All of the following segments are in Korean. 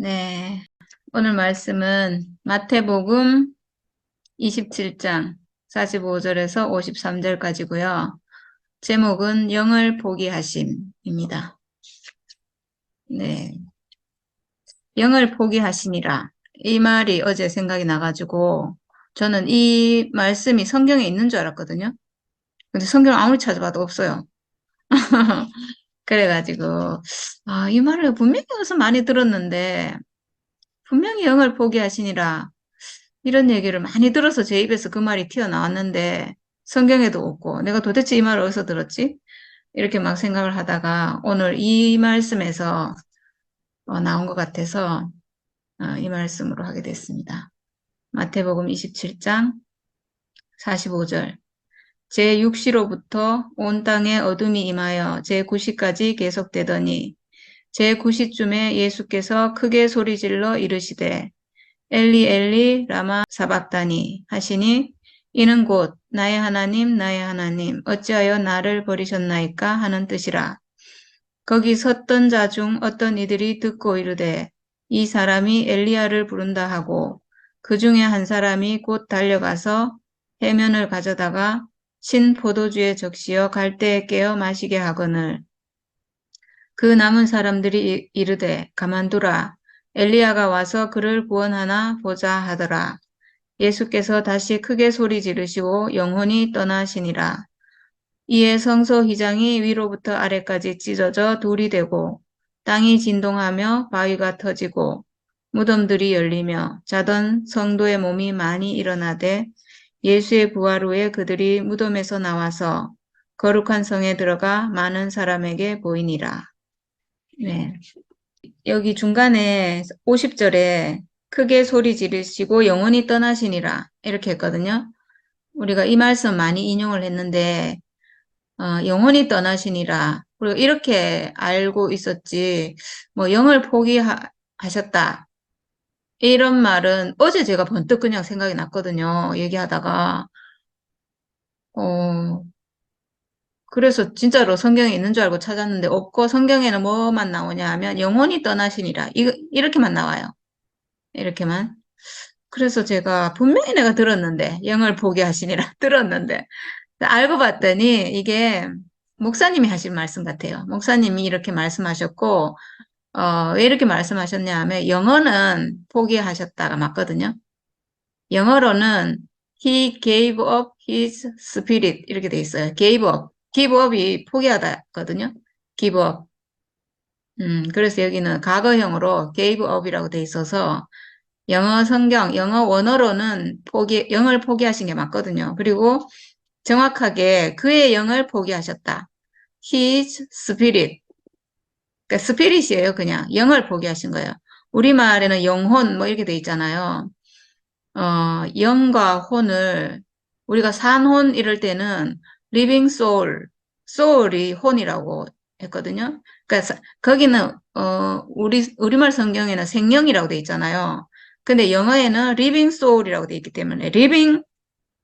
네. 오늘 말씀은 마태복음 27장 45절에서 53절까지고요. 제목은 영을 포기하심입니다. 네. 영을 포기하시니라. 이 말이 어제 생각이 나가지고 저는 이 말씀이 성경에 있는 줄 알았거든요. 근데 성경 아무리 찾아봐도 없어요. 그래가지고 이 말을 분명히 어디서 많이 들었는데 분명히 영을 포기하시니라 이런 얘기를 많이 들어서 제 입에서 그 말이 튀어나왔는데 성경에도 없고 내가 도대체 이 말을 어디서 들었지? 이렇게 막 생각을 하다가 오늘 이 말씀에서 나온 것 같아서 이 말씀으로 하게 됐습니다. 마태복음 27장 45절 제6시로부터 온 땅에 어둠이 임하여 제9시까지 계속되더니 제9시쯤에 예수께서 크게 소리질러 이르시되 엘리 엘리 라마 사박다니 하시니 이는 곧 나의 하나님 어찌하여 나를 버리셨나이까 하는 뜻이라. 거기 섰던 자 중 어떤 이들이 듣고 이르되 이 사람이 엘리야를 부른다 하고 그 중에 한 사람이 곧 달려가서 해면을 가져다가 신 포도주에 적시어 갈대에 깨어 마시게 하거늘 그 남은 사람들이 이르되 가만두라 엘리야가 와서 그를 구원하나 보자 하더라. 예수께서 다시 크게 소리 지르시고 영혼이 떠나시니라. 이에 성소 휘장이 위로부터 아래까지 찢어져 돌이 되고 땅이 진동하며 바위가 터지고 무덤들이 열리며 자던 성도의 몸이 많이 일어나되 예수의 부활 후에 그들이 무덤에서 나와서 거룩한 성에 들어가 많은 사람에게 보이니라. 네. 여기 중간에 50절에 크게 소리 지르시고 영원히 떠나시니라 이렇게 했거든요. 우리가 이 말씀 많이 인용을 했는데 영원히 떠나시니라 그리고 이렇게 알고 있었지 뭐 영을 포기하셨다 이런 말은 어제 제가 번뜩 그냥 생각이 났거든요. 얘기하다가 어 그래서 진짜로 성경에 있는 줄 알고 찾았는데 없고 성경에는 뭐만 나오냐 하면 영원히 떠나시니라 이렇게만 나와요. 이렇게만. 그래서 제가 분명히 내가 들었는데 영을 포기하시니라 들었는데 알고 봤더니 이게 목사님이 하신 말씀 같아요. 목사님이 이렇게 말씀하셨고 왜 이렇게 말씀하셨냐 하면 영어는 포기하셨다가 맞거든요. 영어로는 He gave up his spirit 이렇게 돼 있어요. gave up. give up이 포기하다거든요. give up. 그래서 여기는 과거형으로 gave up이라고 돼 있어서 영어 성경, 영어 원어로는 영을 포기하신 게 맞거든요. 그리고 정확하게 그의 영을 포기하셨다. His spirit. 그러니까 spirit이에요, 그냥. 영을 포기하신 거예요. 우리말에는 영혼 뭐 이렇게 돼 있잖아요. 영과 혼을 우리가 산혼 이럴 때는 living soul, soul이 혼이라고 했거든요. 그러니까 거기는 우리말 성경에는 생명이라고 돼 있잖아요. 근데 영어에는 living soul이라고 돼 있기 때문에 living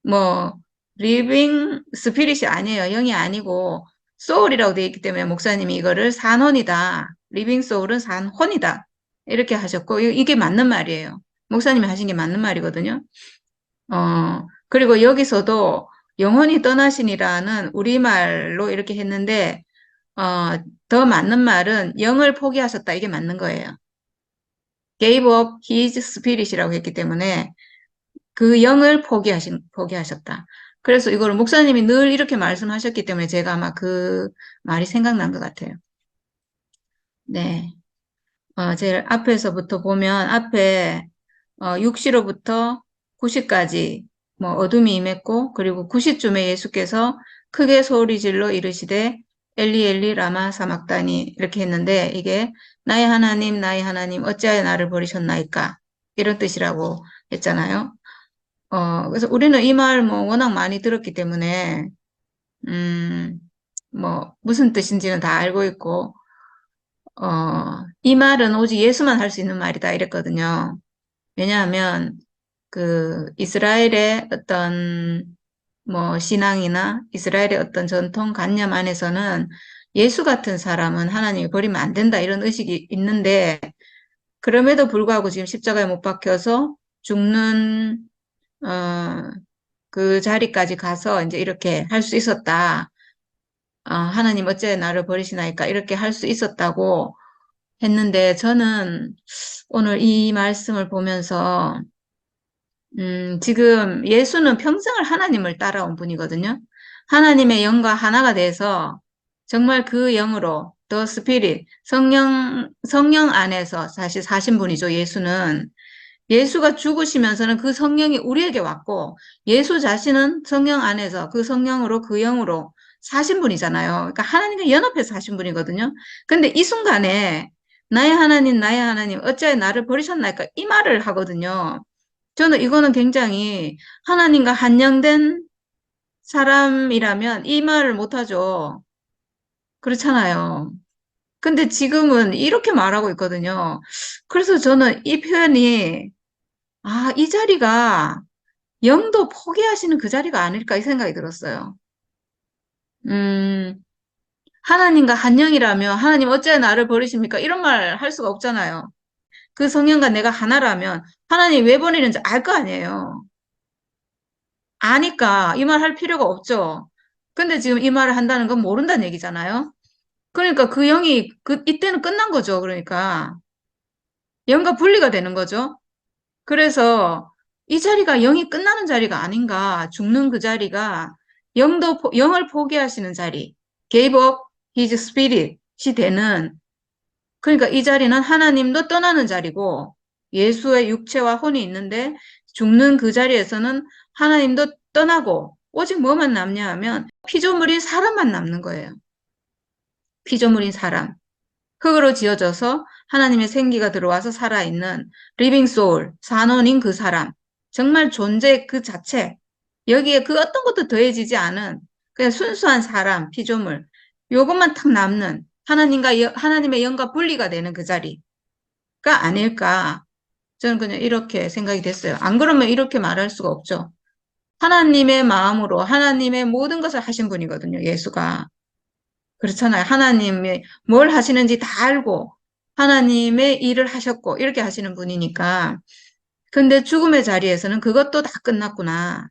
뭐 living spirit이 아니에요. 영이 아니고 soul이라고 돼 있기 때문에 목사님이 이거를 산혼이다. living soul은 산혼이다. 이렇게 하셨고 이게 맞는 말이에요. 목사님이 하신 게 맞는 말이거든요. 그리고 여기서도 영혼이 떠나시니라는 우리말로 이렇게 했는데 더 맞는 말은 영을 포기하셨다. 이게 맞는 거예요. gave up his spirit이라고 했기 때문에 그 영을 포기하셨다. 그래서 이거를 목사님이 늘 이렇게 말씀하셨기 때문에 제가 아마 그 말이 생각난 것 같아요. 네. 제일 앞에서부터 보면 앞에 6시로부터 9시까지 뭐 어둠이 임했고 그리고 9시쯤에 예수께서 크게 소리질러 이르시되 엘리 엘리 라마 사막다니 이렇게 했는데 이게 나의 하나님 어찌하여 나를 버리셨나이까 이런 뜻이라고 했잖아요. 그래서 우리는 이 말 뭐 워낙 많이 들었기 때문에 뭐 무슨 뜻인지는 다 알고 있고 이 말은 오직 예수만 할 수 있는 말이다 이랬거든요. 왜냐하면 그 이스라엘의 어떤 뭐 신앙이나 이스라엘의 어떤 전통 관념 안에서는 예수 같은 사람은 하나님이 버리면 안 된다 이런 의식이 있는데 그럼에도 불구하고 지금 십자가에 못 박혀서 죽는, 그 자리까지 가서 이제 이렇게 할 수 있었다. 하나님 어째 나를 버리시나이까 이렇게 할 수 있었다고 했는데 저는 오늘 이 말씀을 보면서 지금 예수는 평생을 하나님을 따라온 분이거든요. 하나님의 영과 하나가 돼서 정말 그 영으로 The Spirit, 성령 안에서 사실 사신 분이죠. 예수는. 예수가 죽으시면서는 그 성령이 우리에게 왔고 예수 자신은 성령 안에서 그 성령으로 그 영으로 사신 분이잖아요. 그러니까 하나님과 연합해서 사신 분이거든요. 근데 이 순간에 나의 하나님, 나의 하나님, 어찌하여 나를 버리셨나이까? 이 말을 하거든요. 저는 이거는 굉장히 하나님과 한영된 사람이라면 이 말을 못하죠. 그렇잖아요. 근데 지금은 이렇게 말하고 있거든요. 그래서 저는 이 표현이, 이 자리가 영도 포기하시는 그 자리가 아닐까 이 생각이 들었어요. 음, 하나님과 한영이라면 하나님 어째 나를 버리십니까? 이런 말 할 수가 없잖아요. 그 성령과 내가 하나라면 하나님 왜 버리는지 알 거 아니에요. 아니까 이 말 할 필요가 없죠. 근데 지금 이 말을 한다는 건 모른다는 얘기잖아요. 그러니까 그 영이 이때는 끝난 거죠. 그러니까 영과 분리가 되는 거죠. 그래서 이 자리가 영이 끝나는 자리가 아닌가. 죽는 그 자리가 영을 포기하시는 자리. gave up his spirit이 되는, 그러니까 이 자리는 하나님도 떠나는 자리고 예수의 육체와 혼이 있는데 죽는 그 자리에서는 하나님도 떠나고 오직 뭐만 남냐 하면 피조물인 사람만 남는 거예요. 피조물인 사람. 흙으로 지어져서 하나님의 생기가 들어와서 살아있는 리빙 소울, 산원인 그 사람. 정말 존재 그 자체. 여기에 그 어떤 것도 더해지지 않은 그냥 순수한 사람, 피조물. 요것만 탁 남는 하나님의 영과 분리가 되는 그 자리가 아닐까. 저는 그냥 이렇게 생각이 됐어요. 안 그러면 이렇게 말할 수가 없죠. 하나님의 마음으로 하나님의 모든 것을 하신 분이거든요, 예수가. 그렇잖아요. 하나님이 뭘 하시는지 다 알고 하나님의 일을 하셨고 이렇게 하시는 분이니까. 근데 죽음의 자리에서는 그것도 다 끝났구나.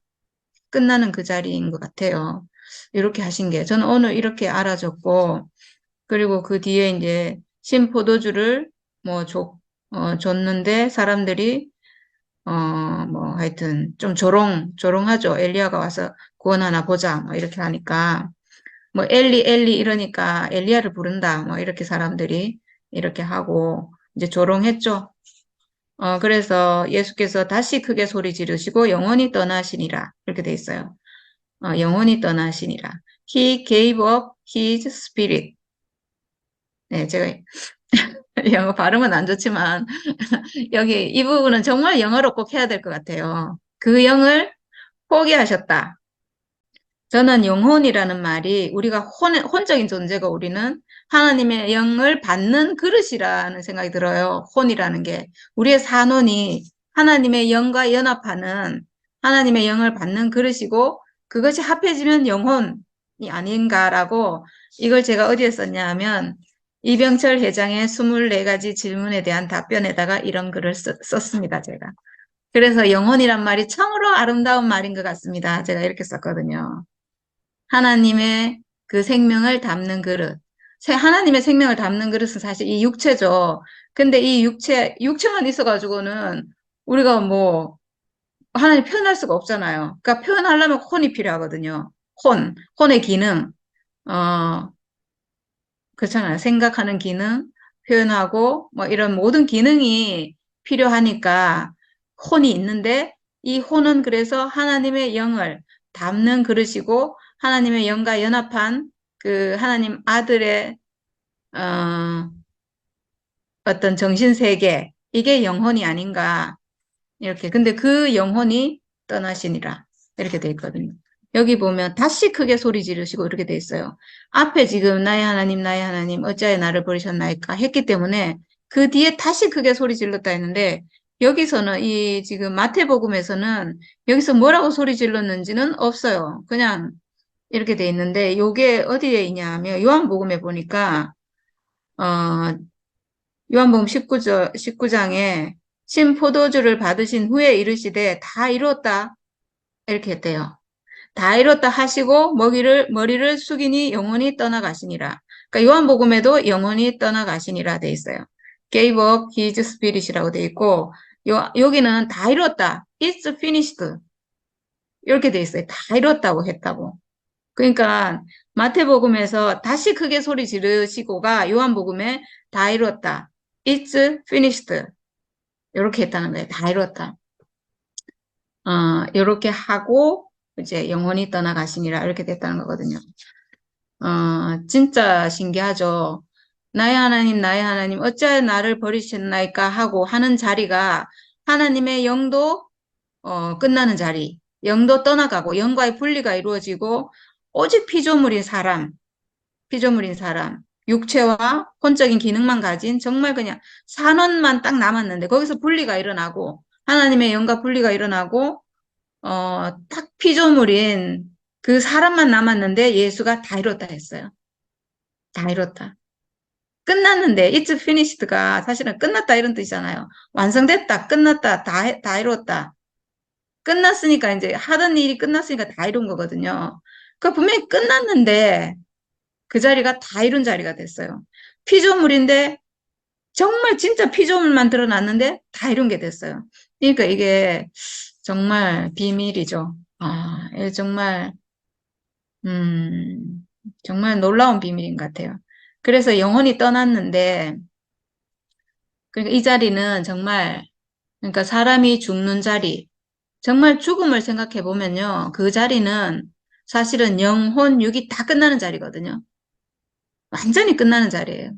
끝나는 그 자리인 것 같아요. 이렇게 하신 게 저는 오늘 이렇게 알아줬고 그리고 그 뒤에 이제 신포도주를 뭐 줬는데 사람들이 뭐 하여튼 좀 조롱하죠. 엘리야가 와서 구원하나 보자 뭐 이렇게 하니까 뭐 엘리 이러니까 엘리야를 부른다 뭐 이렇게 사람들이 이렇게 하고 이제 조롱했죠. 그래서 예수께서 다시 크게 소리 지르시고 영원히 떠나시니라 이렇게 돼 있어요. 영원히 떠나시니라. He gave up his spirit. 네, 제가 영어 발음은 안 좋지만 여기 이 부분은 정말 영어로 꼭 해야 될 것 같아요. 그 영을 포기하셨다. 저는 영혼이라는 말이 우리가 혼적인 존재가 우리는 하나님의 영을 받는 그릇이라는 생각이 들어요. 혼이라는 게. 우리의 산혼이 하나님의 영과 연합하는 하나님의 영을 받는 그릇이고 그것이 합해지면 영혼이 아닌가라고 이걸 제가 어디에 썼냐 하면 이병철 회장의 24가지 질문에 대한 답변에다가 이런 글을 썼습니다. 제가. 그래서 영혼이란 말이 참으로 아름다운 말인 것 같습니다. 제가 이렇게 썼거든요. 하나님의 그 생명을 담는 그릇. 하나님의 생명을 담는 그릇은 사실 이 육체죠. 근데 이 육체만 있어가지고는 우리가 뭐, 하나님 표현할 수가 없잖아요. 그러니까 표현하려면 혼이 필요하거든요. 혼의 기능. 어, 그렇잖아요. 생각하는 기능, 표현하고, 뭐 이런 모든 기능이 필요하니까 혼이 있는데, 이 혼은 그래서 하나님의 영을 담는 그릇이고, 하나님의 영과 연합한 그 하나님 아들의, 어, 어떤 정신세계, 이게 영혼이 아닌가. 이렇게. 근데 그 영혼이 떠나시니라. 이렇게 돼 있거든요. 여기 보면 다시 크게 소리 지르시고 이렇게 돼 있어요. 앞에 지금 나의 하나님, 나의 하나님, 어찌하여 나를 버리셨나이까 했기 때문에 그 뒤에 다시 크게 소리 질렀다 했는데 여기서는 이 지금 마태복음에서는 여기서 뭐라고 소리 질렀는지는 없어요. 그냥 이렇게 돼 있는데 요게 어디에 있냐 하면 요한복음에 보니까 어 요한복음 19장에 신 포도주를 받으신 후에 이르시되 다 이루었다. 이렇게 했대요. 다 이뤘다 하시고 머리를 숙이니 영원히 떠나가시니라. 그러니까 요한복음에도 영원히 떠나가시니라 돼 있어요. Gave up his spirit이라고 돼 있고 여기는 다 이뤘다. It's finished. 이렇게 돼 있어요. 다 이뤘다고 했다고. 그러니까 마태복음에서 다시 크게 소리 지르시고가 요한복음에 다 이뤘다. It's finished. 이렇게 했다는 거예요. 다 이뤘다. 이렇게 하고 이제 영원히 떠나가시니라 이렇게 됐다는 거거든요. 진짜 신기하죠. 나의 하나님, 어찌하여 나를 버리셨나이까 하고 하는 자리가 하나님의 영도 끝나는 자리, 영도 떠나가고 영과의 분리가 이루어지고 오직 피조물인 사람, 육체와 혼적인 기능만 가진 정말 그냥 산원만 딱 남았는데 거기서 분리가 일어나고 하나님의 영과 분리가 일어나고 딱 피조물인 그 사람만 남았는데 예수가 다 이뤘다 했어요. 다 이뤘다. 끝났는데 it's finished가 사실은 끝났다 이런 뜻이잖아요. 완성됐다, 끝났다, 다 이뤘다. 끝났으니까 이제 하던 일이 끝났으니까 다 이룬 거거든요. 그 분명히 끝났는데 그 자리가 다 이룬 자리가 됐어요. 피조물인데 정말 진짜 피조물만 드러났는데 다 이룬 게 됐어요. 그러니까 이게 정말 비밀이죠. 이게 음, 정말 놀라운 비밀인 것 같아요. 그래서 영혼이 떠났는데, 그러니까 이 자리는 정말, 그러니까 사람이 죽는 자리, 정말 죽음을 생각해 보면요. 그 자리는 사실은 영혼, 육이 다 끝나는 자리거든요. 완전히 끝나는 자리예요.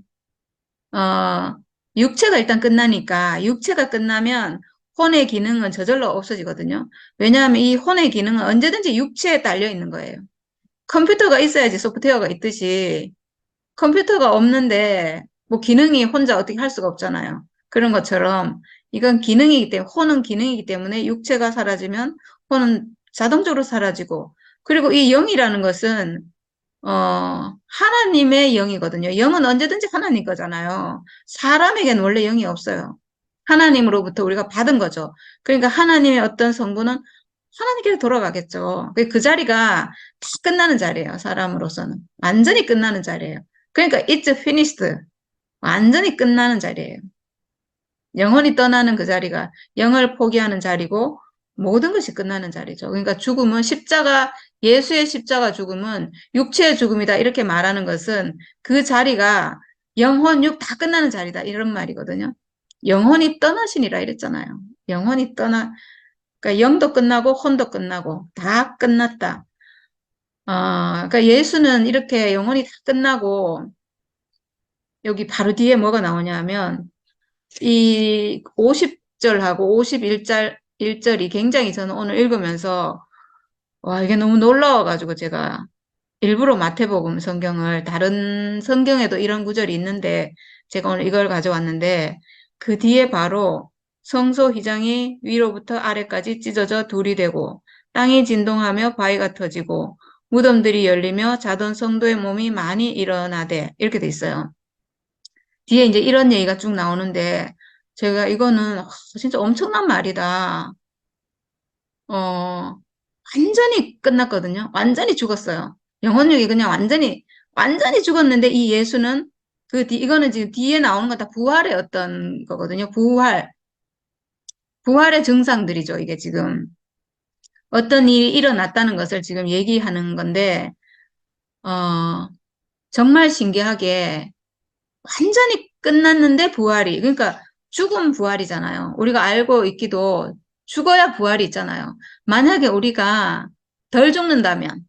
어, 육체가 일단 끝나니까, 육체가 끝나면 혼의 기능은 저절로 없어지거든요. 왜냐하면 이 혼의 기능은 언제든지 육체에 딸려 있는 거예요. 컴퓨터가 있어야지 소프트웨어가 있듯이, 컴퓨터가 없는데 뭐 기능이 혼자 어떻게 할 수가 없잖아요. 그런 것처럼 이건 기능이기 때문에 혼은 기능이기 때문에 육체가 사라지면 혼은 자동적으로 사라지고 그리고 이 영이라는 것은 하나님의 영이거든요. 영은 언제든지 하나님 거잖아요. 사람에게는 원래 영이 없어요. 하나님으로부터 우리가 받은 거죠. 그러니까 하나님의 어떤 성분은 하나님께로 돌아가겠죠. 그 자리가 다 끝나는 자리예요. 사람으로서는. 완전히 끝나는 자리예요. 그러니까 it's finished. 완전히 끝나는 자리예요. 영혼이 떠나는 그 자리가 영을 포기하는 자리고 모든 것이 끝나는 자리죠. 그러니까 죽음은 예수의 십자가 죽음은 육체의 죽음이다. 이렇게 말하는 것은 그 자리가 영혼, 육 다 끝나는 자리다. 이런 말이거든요. 영혼이 떠나시니라 이랬잖아요. 그러니까 영도 끝나고 혼도 끝나고 다 끝났다. 그러니까 예수는 이렇게 영혼이 다 끝나고 여기 바로 뒤에 뭐가 나오냐면 이 50절하고 51절이 굉장히 저는 오늘 읽으면서 와 이게 너무 놀라워가지고 제가 일부러 마태복음 성경을 다른 성경에도 이런 구절이 있는데 제가 오늘 이걸 가져왔는데 그 뒤에 바로 성소 휘장이 위로부터 아래까지 찢어져 둘이 되고 땅이 진동하며 바위가 터지고 무덤들이 열리며 자던 성도의 몸이 많이 일어나되 이렇게 돼 있어요. 뒤에 이제 이런 얘기가 쭉 나오는데 제가 이거는 진짜 엄청난 말이다. 어, 완전히 끝났거든요. 완전히 죽었어요. 영혼력이 그냥 완전히 죽었는데 이 예수는 이거는 지금 뒤에 나오는 거 다 부활의 어떤 거거든요. 부활의 증상들이죠. 이게 지금 어떤 일이 일어났다는 것을 지금 얘기하는 건데, 어, 정말 신기하게 완전히 끝났는데 그러니까 죽음 부활이잖아요. 우리가 알고 있기도 죽어야 부활이 있잖아요. 만약에 우리가 덜 죽는다면,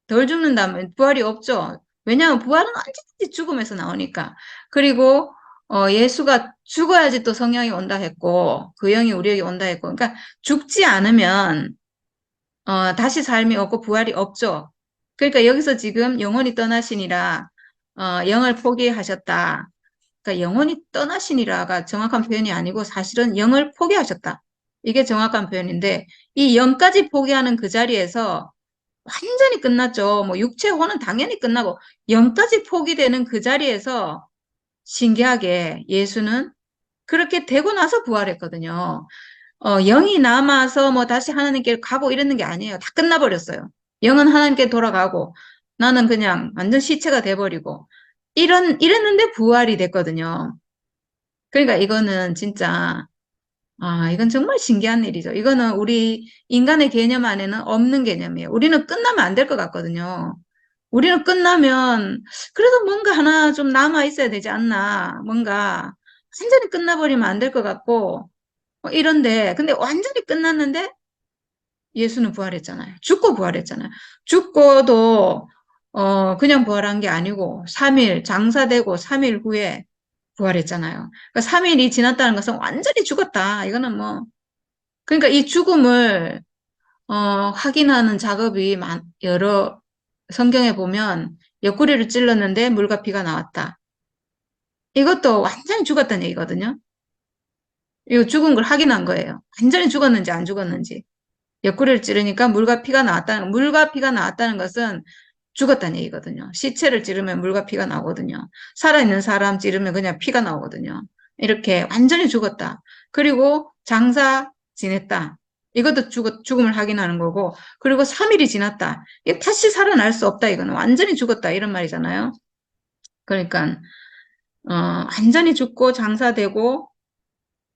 덜 죽는다면 부활이 없죠. 왜냐하면 부활은 언제든지 죽음에서 나오니까. 그리고 예수가 죽어야지 또 성령이 온다 했고, 그 영이 우리에게 온다 했고, 그러니까 죽지 않으면 다시 삶이 없고 부활이 없죠. 그러니까 여기서 지금 영혼이 떠나시니라, 영을 포기하셨다. 그러니까 영혼이 떠나시니라가 정확한 표현이 아니고 사실은 영을 포기하셨다. 이게 정확한 표현인데 이 영까지 포기하는 그 자리에서 완전히 끝났죠. 뭐 육체 혼은 당연히 끝나고 영까지 포기되는 그 자리에서 신기하게 예수는 그렇게 되고 나서 부활했거든요. 영이 남아서 뭐 다시 하나님께 가고 이러는 게 아니에요. 다 끝나버렸어요. 영은 하나님께 돌아가고 나는 그냥 완전 시체가 돼버리고 이랬는데 부활이 됐거든요. 그러니까 이거는 진짜 이건 정말 신기한 일이죠. 이거는 우리 인간의 개념 안에는 없는 개념이에요. 우리는 끝나면 안 될 것 같거든요. 우리는 끝나면 그래도 뭔가 하나 좀 남아 있어야 되지 않나. 뭔가 완전히 끝나버리면 안 될 것 같고 이런데 근데 완전히 끝났는데 예수는 부활했잖아요. 죽고 부활했잖아요. 죽고도 그냥 부활한 게 아니고 3일 장사되고 3일 후에 부활했잖아요. 그러니까 3일이 지났다는 것은 완전히 죽었다. 이거는 뭐 그러니까 이 죽음을 확인하는 작업이 여러 성경에 보면 옆구리를 찔렀는데 물과 피가 나왔다. 이것도 완전히 죽었다는 얘기거든요. 이거 죽은 걸 확인한 거예요. 완전히 죽었는지 안 죽었는지. 옆구리를 찌르니까 물과 피가 나왔다는 것은 죽었다는 얘기거든요. 시체를 찌르면 물과 피가 나오거든요. 살아있는 사람 찌르면 그냥 피가 나오거든요. 이렇게 완전히 죽었다. 그리고 장사 지냈다. 이것도 죽음을 확인하는 거고, 그리고 3일이 지났다. 이게 다시 살아날 수 없다. 이거는 완전히 죽었다. 이런 말이잖아요. 그러니까, 완전히 죽고 장사되고,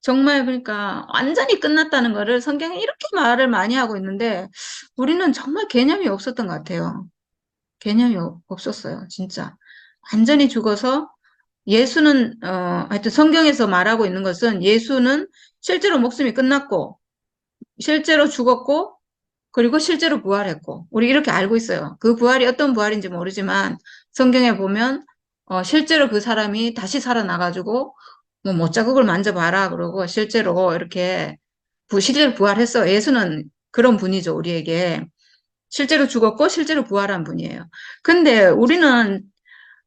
정말 그러니까 완전히 끝났다는 거를 성경에 이렇게 말을 많이 하고 있는데 우리는 정말 개념이 없었던 것 같아요. 개념이 없었어요. 진짜. 완전히 죽어서 예수는 하여튼 성경에서 말하고 있는 것은 예수는 실제로 목숨이 끝났고 실제로 죽었고 그리고 실제로 부활했고 우리 이렇게 알고 있어요. 그 부활이 어떤 부활인지 모르지만 성경에 보면 실제로 그 사람이 다시 살아나가지고 뭐 못자국을 만져봐라 그러고 실제로 이렇게 실제로 부활했어. 예수는 그런 분이죠. 우리에게 실제로 죽었고 실제로 부활한 분이에요. 근데 우리는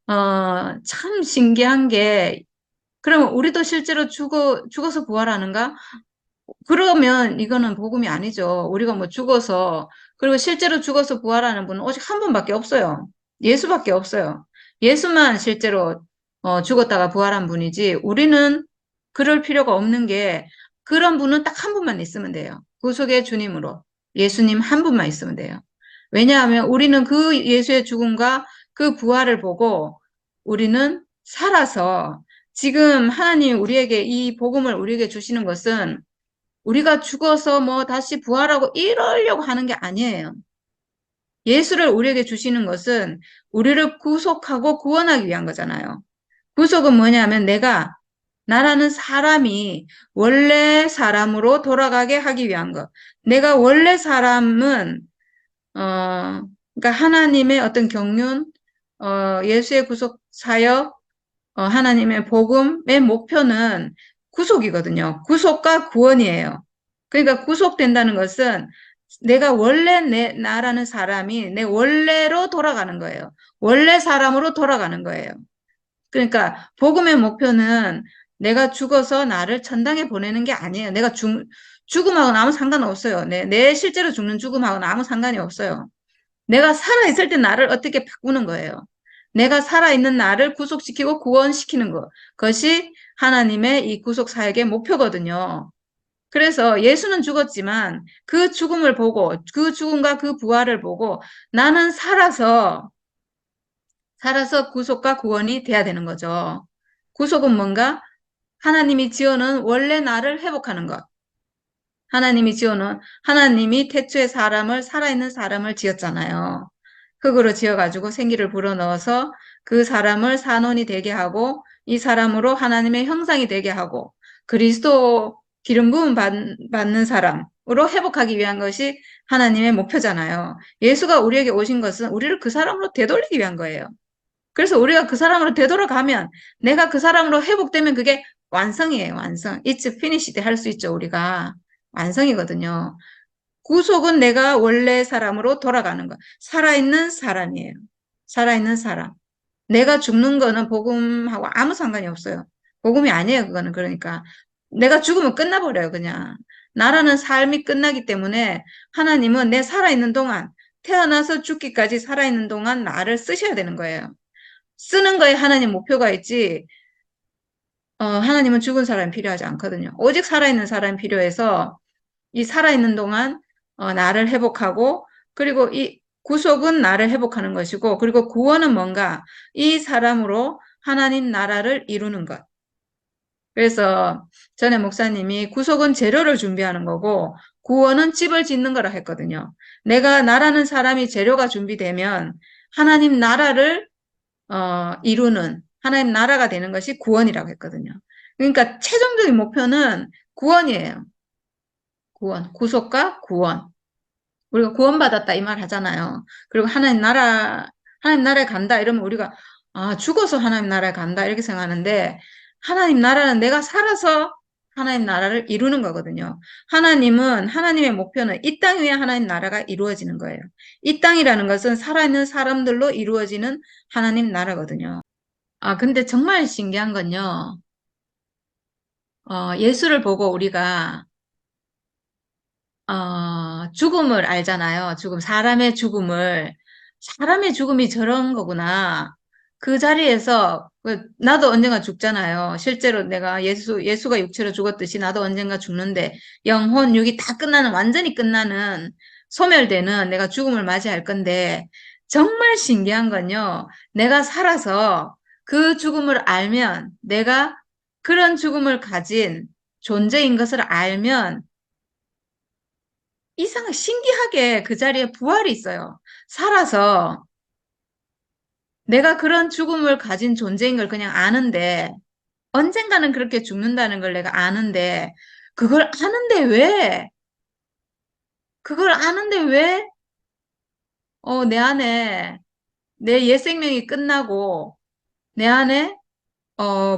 참 신기한 게 그러면 우리도 실제로 죽어서 부활하는가? 그러면 이거는 복음이 아니죠. 우리가 뭐 죽어서, 그리고 실제로 죽어서 부활하는 분은 오직 한 분밖에 없어요. 예수밖에 없어요. 예수만 실제로 죽었다가 부활한 분이지, 우리는 그럴 필요가 없는 게, 그런 분은 딱 한 분만 있으면 돼요. 구속의 주님으로. 예수님 한 분만 있으면 돼요. 왜냐하면 우리는 그 예수의 죽음과 그 부활을 보고 우리는 살아서 지금 하나님 우리에게 이 복음을 우리에게 주시는 것은 우리가 죽어서 뭐 다시 부활하고 이러려고 하는 게 아니에요. 예수를 우리에게 주시는 것은 우리를 구속하고 구원하기 위한 거잖아요. 구속은 뭐냐면 나라는 사람이 원래 사람으로 돌아가게 하기 위한 것. 내가 원래 사람은, 그러니까 하나님의 어떤 경륜, 예수의 구속 사역, 하나님의 복음의 목표는 구속이거든요. 구속과 구원이에요. 그러니까 구속된다는 것은 내가 원래 나라는 사람이 내 원래로 돌아가는 거예요. 원래 사람으로 돌아가는 거예요. 그러니까 복음의 목표는 내가 죽어서 나를 천당에 보내는 게 아니에요. 죽음하고는 아무 상관없어요. 내 실제로 죽는 죽음하고는 아무 상관이 없어요. 내가 살아있을 때 나를 어떻게 바꾸는 거예요. 내가 살아있는 나를 구속시키고 구원시키는 것. 그것이 하나님의 이 구속 사역의 목표거든요. 그래서 예수는 죽었지만 그 죽음을 보고 그 죽음과 그 부활을 보고 나는 살아서 구속과 구원이 돼야 되는 거죠. 구속은 뭔가 하나님이 지어놓은 원래 나를 회복하는 것. 하나님이 태초에 살아있는 사람을 지었잖아요. 흙으로 지어가지고 생기를 불어넣어서 그 사람을 산원이 되게 하고 이 사람으로 하나님의 형상이 되게 하고 그리스도 기름 부음 받는 사람으로 회복하기 위한 것이 하나님의 목표잖아요. 예수가 우리에게 오신 것은 우리를 그 사람으로 되돌리기 위한 거예요. 그래서 우리가 그 사람으로 되돌아가면 내가 그 사람으로 회복되면 그게 완성이에요, 완성. It's finished 할 수 있죠, 우리가. 완성이거든요. 구속은 내가 원래 사람으로 돌아가는 거. 살아있는 사람이에요. 살아있는 사람. 내가 죽는 거는 복음하고 아무 상관이 없어요. 복음이 아니에요, 그거는. 그러니까. 내가 죽으면 끝나버려요, 그냥. 나라는 삶이 끝나기 때문에 하나님은 내 살아있는 동안, 태어나서 죽기까지 살아있는 동안 나를 쓰셔야 되는 거예요. 쓰는 거에 하나님 목표가 있지, 하나님은 죽은 사람이 필요하지 않거든요. 오직 살아있는 사람이 필요해서 이 살아있는 동안 나를 회복하고 그리고 이 구속은 나를 회복하는 것이고 그리고 구원은 뭔가 이 사람으로 하나님 나라를 이루는 것. 그래서 전에 목사님이 구속은 재료를 준비하는 거고 구원은 집을 짓는 거라 했거든요. 내가 나라는 사람이 재료가 준비되면 하나님 나라를 이루는 하나님 나라가 되는 것이 구원이라고 했거든요. 그러니까 최종적인 목표는 구원이에요. 구원, 구속과 구원. 우리가 구원받았다 이 말 하잖아요. 그리고 하나님 나라에 간다 이러면 우리가 죽어서 하나님 나라에 간다 이렇게 생각하는데 하나님 나라는 내가 살아서 하나님 나라를 이루는 거거든요. 하나님은 하나님의 목표는 이 땅 위에 하나님 나라가 이루어지는 거예요. 이 땅이라는 것은 살아있는 사람들로 이루어지는 하나님 나라거든요. 근데 정말 신기한 건요. 예수를 보고 우리가 죽음을 알잖아요. 사람의 죽음이 저런 거구나. 그 자리에서, 나도 언젠가 죽잖아요. 실제로 내가 예수가 육체로 죽었듯이 나도 언젠가 죽는데, 영혼, 육이 다 완전히 끝나는, 소멸되는 내가 죽음을 맞이할 건데, 정말 신기한 건요. 내가 살아서 그 죽음을 알면, 내가 그런 죽음을 가진 존재인 것을 알면, 신기하게 그 자리에 부활이 있어요. 살아서 내가 그런 죽음을 가진 존재인 걸 그냥 아는데, 언젠가는 그렇게 죽는다는 걸 내가 아는데, 그걸 아는데 왜, 그걸 아는데 왜, 내 안에 내 옛 생명이 끝나고, 내 안에,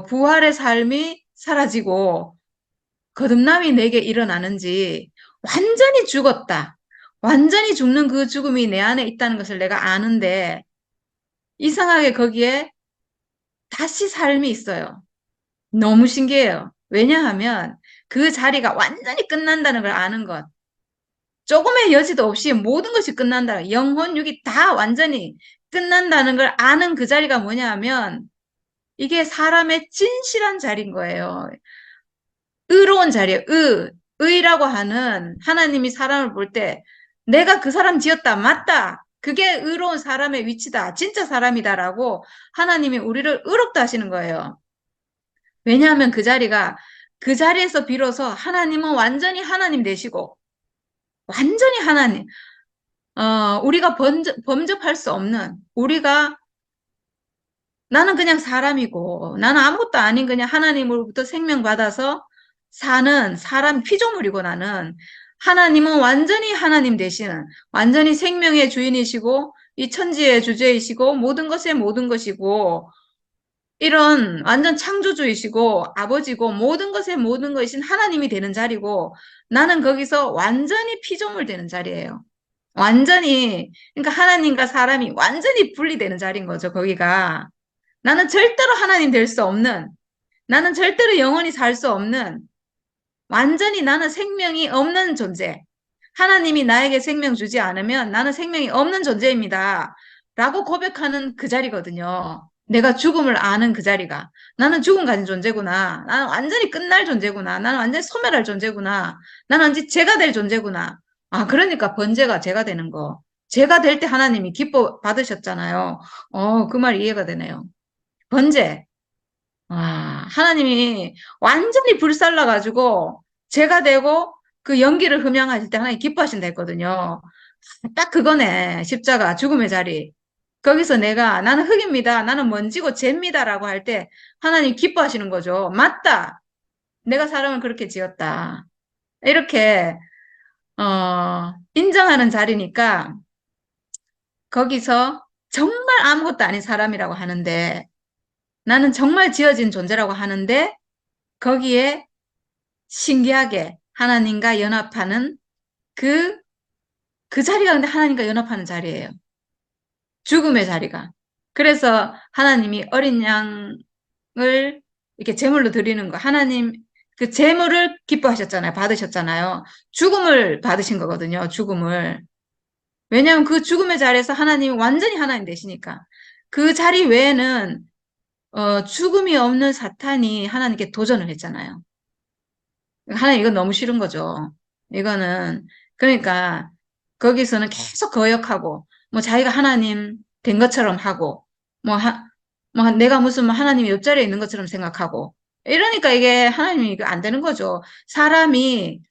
부활의 삶이 사라지고, 거듭남이 내게 일어나는지, 완전히 죽었다. 완전히 죽는 그 죽음이 내 안에 있다는 것을 내가 아는데, 이상하게 거기에 다시 삶이 있어요. 너무 신기해요. 왜냐하면 그 자리가 완전히 끝난다는 걸 아는 것. 조금의 여지도 없이 모든 것이 끝난다. 영혼, 육이 다 완전히 끝난다는 걸 아는 그 자리가 뭐냐 하면 이게 사람의 진실한 자리인 거예요. 의로운 자리예요. 의라고 하는 하나님이 사람을 볼 때 내가 그 사람 지었다. 맞다. 그게 의로운 사람의 위치다. 진짜 사람이다라고 하나님이 우리를 의롭다 하시는 거예요. 왜냐하면 그 자리에서 비로소 하나님은 완전히 하나님 되시고 완전히 하나님 우리가 범접할 수 없는 나는 그냥 사람이고 나는 아무것도 아닌 그냥 하나님으로부터 생명 받아서 사는 사람 피조물이고 나는 하나님은 완전히 하나님 되시는 완전히 생명의 주인이시고 이 천지의 주제이시고 모든 것의 모든 것이고 이런 완전 창조주이시고 아버지고 모든 것의 모든 것이신 하나님이 되는 자리고 나는 거기서 완전히 피조물 되는 자리예요. 완전히 그러니까 하나님과 사람이 완전히 분리되는 자리인 거죠. 거기가 나는 절대로 하나님 될 수 없는 나는 절대로 영원히 살 수 없는 완전히 나는 생명이 없는 존재. 하나님이 나에게 생명 주지 않으면 나는 생명이 없는 존재입니다. 라고 고백하는 그 자리거든요. 내가 죽음을 아는 그 자리가. 나는 죽음 가진 존재구나. 나는 완전히 끝날 존재구나. 나는 완전히 소멸할 존재구나. 나는 완전히 죄가 될 존재구나. 그러니까 번제가 죄가 되는 거. 죄가 될 때 하나님이 기뻐 받으셨잖아요. 그 말 이해가 되네요. 번제. 하나님이 완전히 불살라가지고 죄가 되고 그 연기를 흠양하실 때 하나님 기뻐하신다 했거든요. 딱 그거네. 십자가, 죽음의 자리. 거기서 나는 흙입니다. 나는 먼지고 죄입니다라고 할 때 하나님 기뻐하시는 거죠. 맞다. 내가 사람을 그렇게 지었다. 이렇게, 인정하는 자리니까 거기서 정말 아무것도 아닌 사람이라고 하는데 나는 정말 지어진 존재라고 하는데 거기에 신기하게 하나님과 연합하는 그, 그 자리가 근데 하나님과 연합하는 자리예요. 죽음의 자리가. 그래서 하나님이 어린 양을 이렇게 제물로 드리는 거. 하나님 그 제물을 기뻐하셨잖아요. 받으셨잖아요. 죽음을 받으신 거거든요. 죽음을. 왜냐하면 그 죽음의 자리에서 하나님이 완전히 하나님 되시니까. 그 자리 외에는 죽음이 없는 사탄이 하나님께 도전을 했잖아요. 하나님 이건 너무 싫은 거죠. 이거는 그러니까 거기서는 계속 거역하고 뭐 자기가 하나님 된 것처럼 하고 뭐, 뭐 내가 무슨 뭐 하나님이 옆자리에 있는 것처럼 생각하고 이러니까 이게 하나님이 이거 안 되는 거죠. 사람이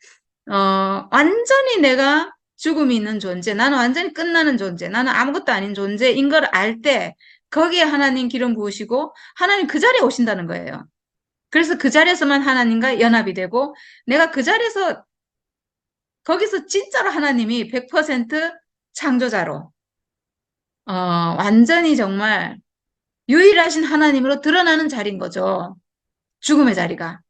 완전히 내가 죽음이 있는 존재, 나는 완전히 끝나는 존재, 나는 아무것도 아닌 존재인 걸 알 때 거기에 하나님 기름 부으시고 하나님 그 자리에 오신다는 거예요. 그래서 그 자리에서만 하나님과 연합이 되고 내가 그 자리에서 거기서 진짜로 하나님이 100% 창조자로 완전히 정말 유일하신 하나님으로 드러나는 자리인 거죠. 죽음의 자리가.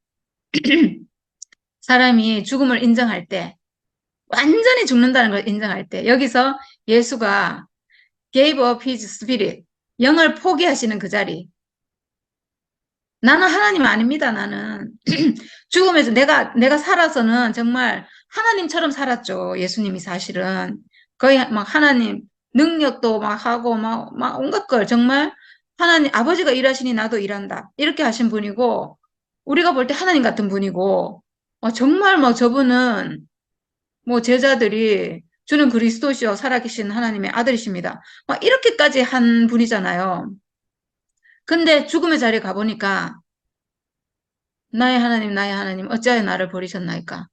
사람이 죽음을 인정할 때 완전히 죽는다는 걸 인정할 때 여기서 예수가 gave up his spirit 영을 포기하시는 그 자리 나는 하나님 아닙니다. 나는 죽음에서 내가 살아서는 정말 하나님처럼 살았죠. 예수님이 사실은 거의 막 하나님 능력도 막 하고 막 온갖 걸 정말 하나님 아버지가 일하시니 나도 일한다 이렇게 하신 분이고 우리가 볼 때 하나님 같은 분이고 정말 뭐 저분은 뭐 제자들이 주는 그리스도시요 살아계신 하나님의 아들이십니다. 막 이렇게까지 한 분이잖아요. 근데 죽음의 자리에 가보니까 나의 하나님, 어찌하여 나를 버리셨나이까?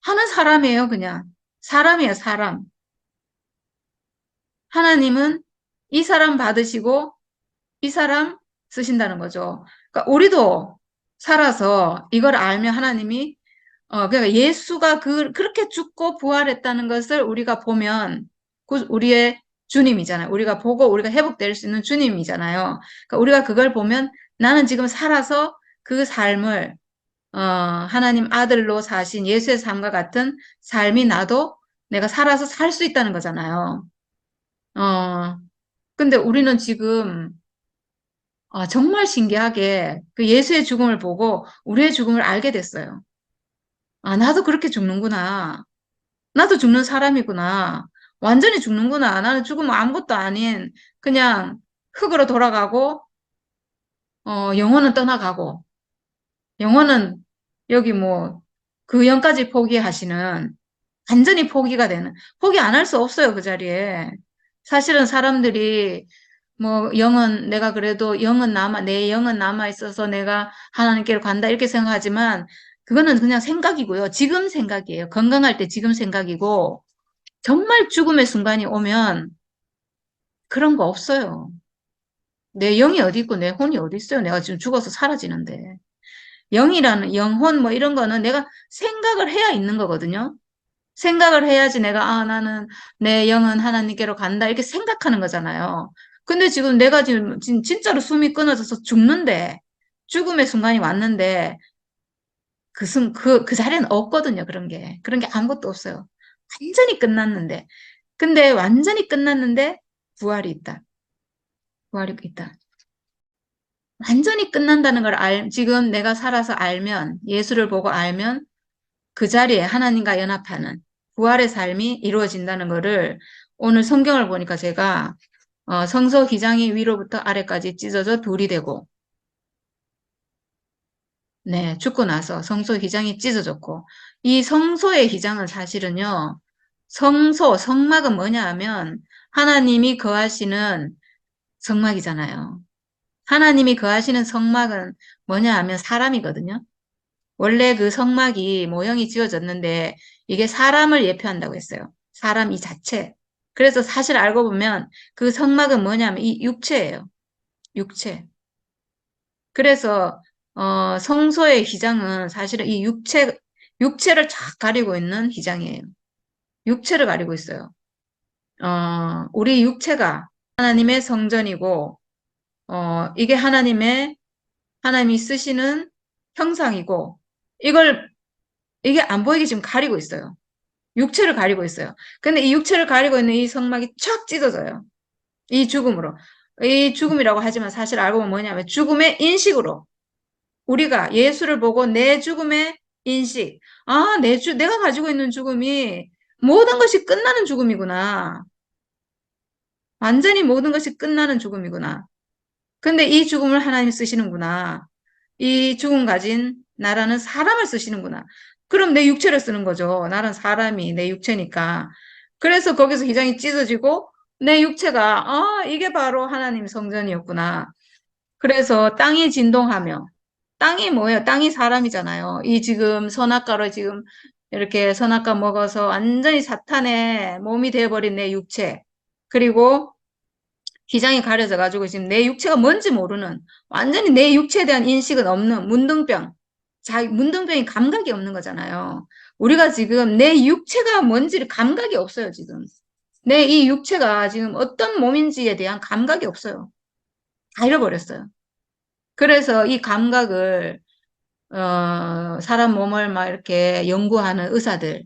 하는 사람이에요, 그냥. 사람이에요, 사람. 하나님은 이 사람 받으시고 이 사람 쓰신다는 거죠. 그러니까 우리도 살아서 이걸 알면 하나님이, 그러니까 예수가 그렇게 죽고 부활했다는 것을 우리가 보면 우리의 주님이잖아요. 우리가 보고 우리가 회복될 수 있는 주님이잖아요. 그러니까 우리가 그걸 보면 나는 지금 살아서 그 삶을 하나님 아들로 사신 예수의 삶과 같은 삶이 나도 내가 살아서 살 수 있다는 거잖아요. 어, 근데 우리는 지금 정말 신기하게 그 예수의 죽음을 보고 우리의 죽음을 알게 됐어요. 나도 그렇게 죽는구나. 나도 죽는 사람이구나. 완전히 죽는구나. 나는 죽으면 아무것도 아닌 그냥 흙으로 돌아가고, 영혼은 떠나가고, 영혼은 여기 뭐, 그 영까지 포기하시는 완전히 포기가 되는, 포기 안 할 수 없어요, 그 자리에. 사실은 사람들이, 뭐, 내가 그래도 내 영은 남아 있어서 내가 하나님께로 간다, 이렇게 생각하지만, 그거는 그냥 생각이고요. 지금 생각이에요. 건강할 때 지금 생각이고, 정말 죽음의 순간이 오면, 그런 거 없어요. 내 영이 어디 있고, 내 혼이 어디 있어요. 내가 지금 죽어서 사라지는데. 영이라는, 영혼 뭐 이런 거는 내가 생각을 해야 있는 거거든요. 생각을 해야지 내가, 나는 내 영은 하나님께로 간다. 이렇게 생각하는 거잖아요. 근데 지금 내가 지금 진짜로 숨이 끊어져서 죽는데, 죽음의 순간이 왔는데, 그 자리는 없거든요. 그런 게. 그런 게 아무것도 없어요. 완전히 끝났는데. 근데 완전히 끝났는데, 부활이 있다. 부활이 있다. 완전히 끝난다는 걸 지금 내가 살아서 알면, 예수를 보고 알면, 그 자리에 하나님과 연합하는 부활의 삶이 이루어진다는 것을 오늘 성경을 보니까 제가 성소 기장이 위로부터 아래까지 찢어져 둘이 되고 네, 죽고 나서 성소 기장이 찢어졌고 이 성소의 기장은 사실은요. 성막은 뭐냐 하면 하나님이 거하시는 성막이잖아요. 하나님이 거하시는 성막은 뭐냐 하면 사람이거든요. 원래 그 성막이 모형이 지어졌는데 이게 사람을 예표한다고 했어요. 사람 이 자체. 그래서 사실 알고 보면 그 성막은 뭐냐면 이 육체예요. 육체. 그래서 성소의 휘장은 사실은 이 육체를 쫙 가리고 있는 휘장이에요. 육체를 가리고 있어요. 우리 육체가 하나님의 성전이고 이게 하나님이 쓰시는 형상이고 이걸 이게 안 보이게 지금 가리고 있어요. 육체를 가리고 있어요. 근데 이 육체를 가리고 있는 이 성막이 촥 찢어져요. 이 죽음으로. 이 죽음이라고 하지만 사실 알고 보면 뭐냐면 죽음의 인식으로. 우리가 예수를 보고 내 죽음의 인식. 내가 가지고 있는 죽음이 모든 것이 끝나는 죽음이구나. 완전히 모든 것이 끝나는 죽음이구나. 근데 이 죽음을 하나님이 쓰시는구나. 이 죽음 가진 나라는 사람을 쓰시는구나. 그럼 내 육체를 쓰는 거죠. 나는 사람이 내 육체니까. 그래서 거기서 기장이 찢어지고 내 육체가 이게 바로 하나님 성전이었구나. 그래서 땅이 진동하며 땅이 뭐예요? 땅이 사람이잖아요. 이 지금 선악과로 지금 이렇게 선악과 먹어서 완전히 사탄의 몸이 되어버린 내 육체. 그리고 기장이 가려져 가지고 지금 내 육체가 뭔지 모르는 완전히 내 육체에 대한 인식은 없는 문둥병. 문둥병이 감각이 없는 거잖아요. 우리가 지금 내 육체가 뭔지를 감각이 없어요, 지금. 내 이 육체가 지금 어떤 몸인지에 대한 감각이 없어요. 다 잃어버렸어요. 그래서 이 감각을 사람 몸을 막 이렇게 연구하는 의사들,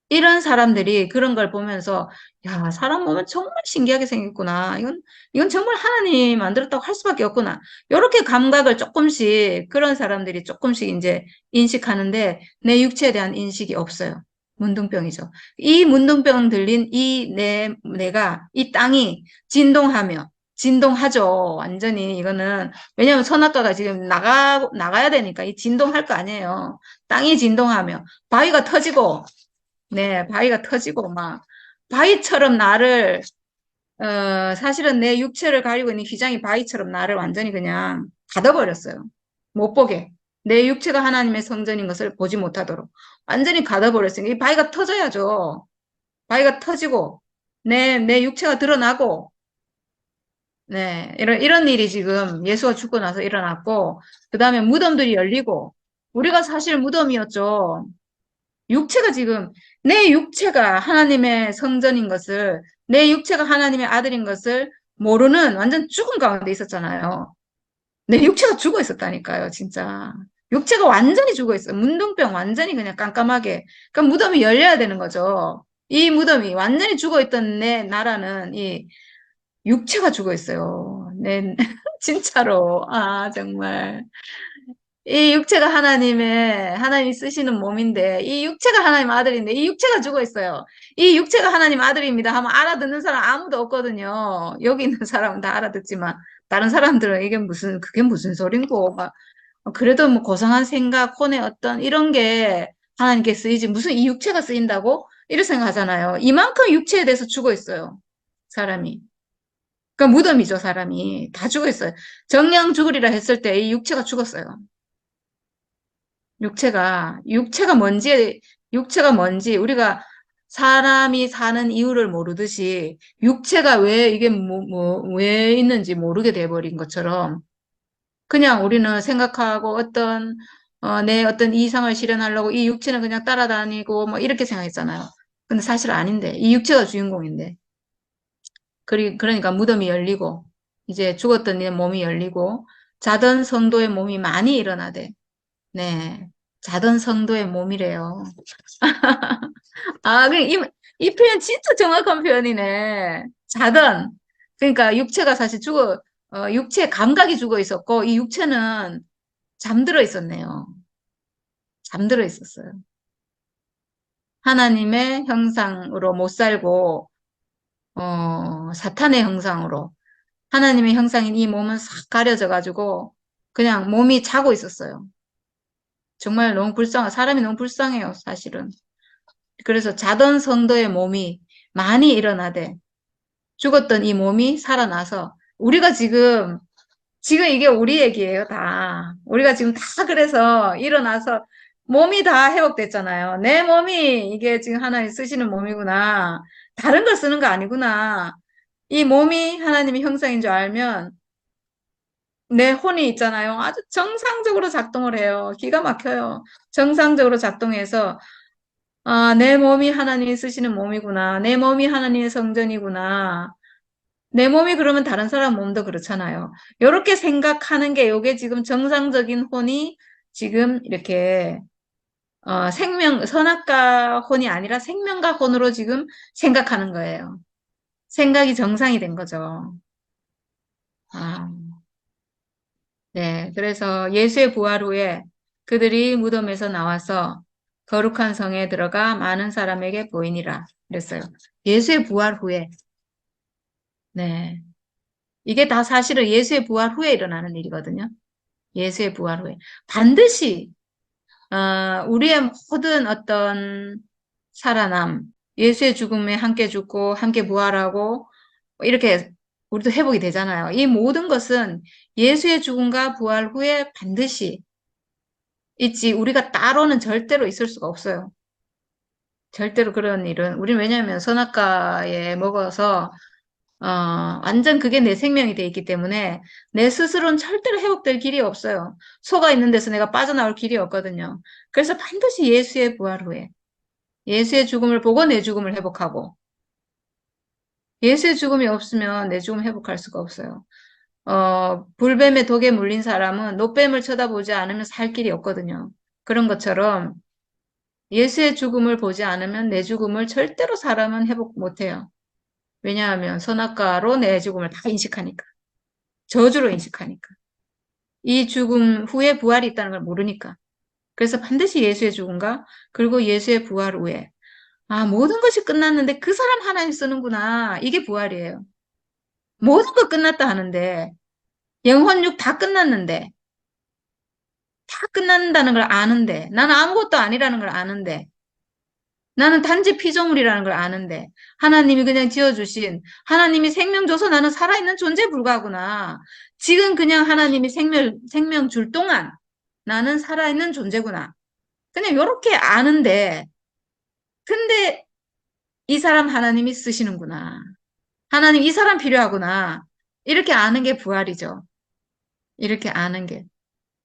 이런 사람들이 그런 걸 보면서, 야, 사람 몸은 정말 신기하게 생겼구나. 이건 정말 하나님이 만들었다고 할 수밖에 없구나. 이렇게 감각을 조금씩, 그런 사람들이 조금씩 이제 인식하는데, 내 육체에 대한 인식이 없어요. 문둥병이죠. 이 문둥병 들린 내가, 이 땅이 진동하며, 진동하죠. 완전히 이거는, 왜냐하면 선악과가 지금 나가야 되니까 이 진동할 거 아니에요. 땅이 진동하며, 바위가 터지고, 네, 바위가 터지고 막 바위처럼 나를 사실은 내 육체를 가지고 있는 휘장이 바위처럼 나를 완전히 그냥 가둬버렸어요. 못 보게. 내 육체가 하나님의 성전인 것을 보지 못하도록 완전히 가둬버렸어요. 이 바위가 터져야죠. 바위가 터지고 내 육체가 드러나고 네, 이런 일이 지금 예수가 죽고 나서 일어났고 그 다음에 무덤들이 열리고 우리가 사실 무덤이었죠. 육체가 지금 내 육체가 하나님의 성전인 것을 내 육체가 하나님의 아들인 것을 모르는 완전 죽은 가운데 있었잖아요. 내 육체가 죽어 있었다니까요, 진짜. 육체가 완전히 죽어 있어요. 문둥병 완전히 그냥 깜깜하게. 그러니까 무덤이 열려야 되는 거죠. 이 무덤이 완전히 죽어 있던 내 나라는 이 육체가 죽어 있어요. 진짜로. 아, 정말. 이 육체가 하나님이 쓰시는 몸인데, 이 육체가 하나님 아들인데, 이 육체가 죽어 있어요. 이 육체가 하나님 아들입니다 하면 알아듣는 사람 아무도 없거든요. 여기 있는 사람은 다 알아듣지만, 다른 사람들은 그게 무슨 소린고, 막, 그래도 뭐 고상한 생각, 혼의 어떤 이런 게 하나님께 쓰이지, 무슨 이 육체가 쓰인다고? 이렇게 생각하잖아요. 이만큼 육체에 대해서 죽어 있어요. 사람이. 그러니까 무덤이죠, 사람이. 다 죽어 있어요. 정령 죽으리라 했을 때 이 육체가 죽었어요. 육체가 뭔지, 우리가 사람이 사는 이유를 모르듯이, 육체가 왜 이게 왜 있는지 모르게 돼버린 것처럼, 그냥 우리는 생각하고 내 어떤 이상을 실현하려고 이 육체는 그냥 따라다니고, 뭐, 이렇게 생각했잖아요. 근데 사실 아닌데, 이 육체가 주인공인데. 그러니까 무덤이 열리고, 이제 죽었던 내 몸이 열리고, 자던 성도의 몸이 많이 일어나대. 네. 자던 성도의 몸이래요. 아, 이 표현 진짜 정확한 표현이네. 자던. 그러니까 육체가 사실 육체 감각이 죽어 있었고, 이 육체는 잠들어 있었네요. 잠들어 있었어요. 하나님의 형상으로 못 살고, 사탄의 형상으로. 하나님의 형상인 이 몸은 싹 가려져가지고, 그냥 몸이 자고 있었어요. 정말 사람이 너무 불쌍해요, 사실은. 그래서 자던 성도의 몸이 많이 일어나되 죽었던 이 몸이 살아나서 우리가 지금 이게 우리 얘기예요, 다. 우리가 지금 다 그래서 일어나서 몸이 다 회복됐잖아요. 내 몸이 이게 지금 하나님 쓰시는 몸이구나. 다른 걸 쓰는 거 아니구나. 이 몸이 하나님의 형상인 줄 알면 내 혼이 있잖아요. 아주 정상적으로 작동을 해요. 기가 막혀요. 정상적으로 작동해서 내 몸이 하나님이 쓰시는 몸이구나. 내 몸이 하나님의 성전이구나. 내 몸이 그러면 다른 사람 몸도 그렇잖아요. 이렇게 생각하는 게 요게 지금 정상적인 혼이 지금 이렇게 선악과 혼이 아니라 생명과 혼으로 지금 생각하는 거예요. 생각이 정상이 된 거죠. 아, 네. 그래서 예수의 부활 후에 그들이 무덤에서 나와서 거룩한 성에 들어가 많은 사람에게 보이니라. 그랬어요. 예수의 부활 후에. 네. 이게 다 사실은 예수의 부활 후에 일어나는 일이거든요. 예수의 부활 후에. 반드시, 우리의 모든 어떤 살아남, 예수의 죽음에 함께 죽고, 함께 부활하고, 이렇게 우리도 회복이 되잖아요. 이 모든 것은 예수의 죽음과 부활 후에 반드시 있지, 우리가 따로는 절대로 있을 수가 없어요. 절대로 그런 일은, 우리는 왜냐하면 선악과에 먹어서, 완전 그게 내 생명이 돼 있기 때문에 내 스스로는 절대로 회복될 길이 없어요. 속아 있는 데서 내가 빠져나올 길이 없거든요. 그래서 반드시 예수의 부활 후에, 예수의 죽음을 보고 내 죽음을 회복하고, 예수의 죽음이 없으면 내 죽음 회복할 수가 없어요. 불뱀의 독에 물린 사람은 노뱀을 쳐다보지 않으면 살 길이 없거든요. 그런 것처럼 예수의 죽음을 보지 않으면 내 죽음을 절대로 사람은 회복 못해요. 왜냐하면 선악과로 내 죽음을 다 인식하니까. 저주로 인식하니까. 이 죽음 후에 부활이 있다는 걸 모르니까. 그래서 반드시 예수의 죽음과 그리고 예수의 부활 후에 모든 것이 끝났는데 그 사람 하나님 쓰는구나. 이게 부활이에요. 모든 거 끝났다 하는데 영혼육 다 끝났는데 다 끝난다는 걸 아는데 나는 아무것도 아니라는 걸 아는데 나는 단지 피조물이라는 걸 아는데 하나님이 그냥 지어주신 생명 줘서 나는 살아있는 존재에 불과하구나. 지금 그냥 하나님이 생명 줄 동안 나는 살아있는 존재구나. 그냥 이렇게 아는데 근데 이 사람 하나님이 쓰시는구나. 하나님 이 사람 필요하구나. 이렇게 아는 게 부활이죠. 이렇게 아는 게.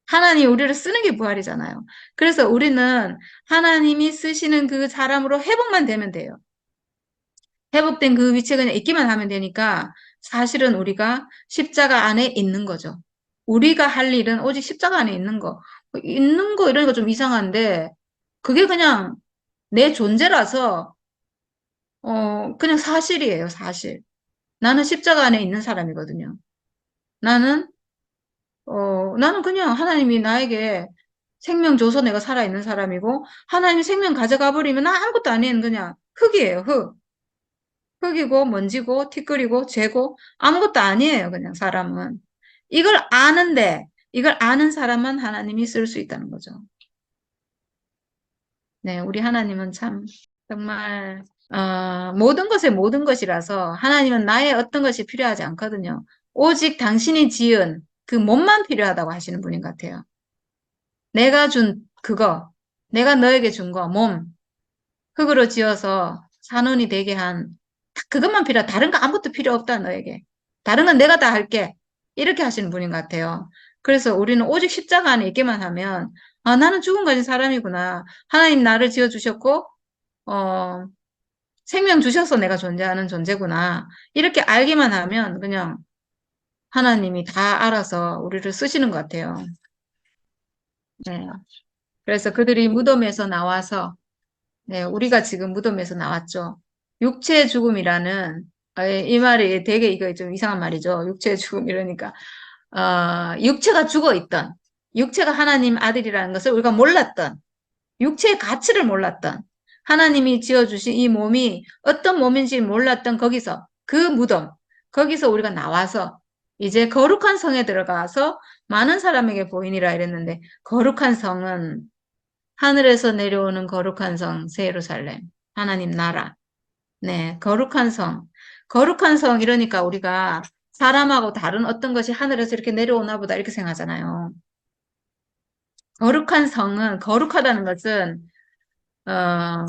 하나님이 우리를 쓰는 게 부활이잖아요. 그래서 우리는 하나님이 쓰시는 그 사람으로 회복만 되면 돼요. 회복된 그 위치에 그냥 있기만 하면 되니까 사실은 우리가 십자가 안에 있는 거죠. 우리가 할 일은 오직 십자가 안에 있는 거. 있는 거 이러니까 좀 이상한데 그게 그냥 내 존재라서 그냥 사실이에요, 사실. 나는 십자가 안에 있는 사람이거든요. 나는 나는 그냥 하나님이 나에게 생명 줘서 내가 살아있는 사람이고 하나님이 생명 가져가 버리면 나 아무것도 아닌 그냥 흙이에요, 흙. 흙이고 먼지고 티끌이고 재고 아무것도 아니에요. 그냥 사람은. 이걸 아는데 이걸 아는 사람만 하나님이 쓸 수 있다는 거죠. 네, 우리 하나님은 참 정말 모든 것의 모든 것이라서 하나님은 나의 어떤 것이 필요하지 않거든요. 오직 당신이 지은 그 몸만 필요하다고 하시는 분인 것 같아요. 내가 준 그거, 내가 너에게 준 거, 몸, 흙으로 지어서 산원이 되게 한, 딱 그것만 필요해. 다른 거 아무것도 필요 없다, 너에게. 다른 건 내가 다 할게. 이렇게 하시는 분인 것 같아요. 그래서 우리는 오직 십자가 안에 있기만 하면, 나는 죽음 가진 사람이구나. 하나님 나를 지어주셨고, 어, 생명 주셔서 내가 존재하는 존재구나. 이렇게 알기만 하면 그냥 하나님이 다 알아서 우리를 쓰시는 것 같아요. 네. 그래서 그들이 무덤에서 나와서 네, 우리가 지금 무덤에서 나왔죠. 육체의 죽음이라는, 이 말이 되게 이거 좀 이상한 말이죠. 육체의 죽음 이러니까, 육체가 죽어 있던, 육체가 하나님 아들이라는 것을 우리가 몰랐던, 육체의 가치를 몰랐던, 하나님이 지어주신 이 몸이 어떤 몸인지 몰랐던 거기서, 그 무덤, 거기서 우리가 나와서, 이제 거룩한 성에 들어가서 많은 사람에게 보이니라 이랬는데, 거룩한 성은 하늘에서 내려오는 거룩한 성, 새 예루살렘. 하나님 나라. 네, 거룩한 성. 거룩한 성, 이러니까 우리가 사람하고 다른 어떤 것이 하늘에서 이렇게 내려오나 보다 이렇게 생각하잖아요. 거룩한 성은, 거룩하다는 것은, 어,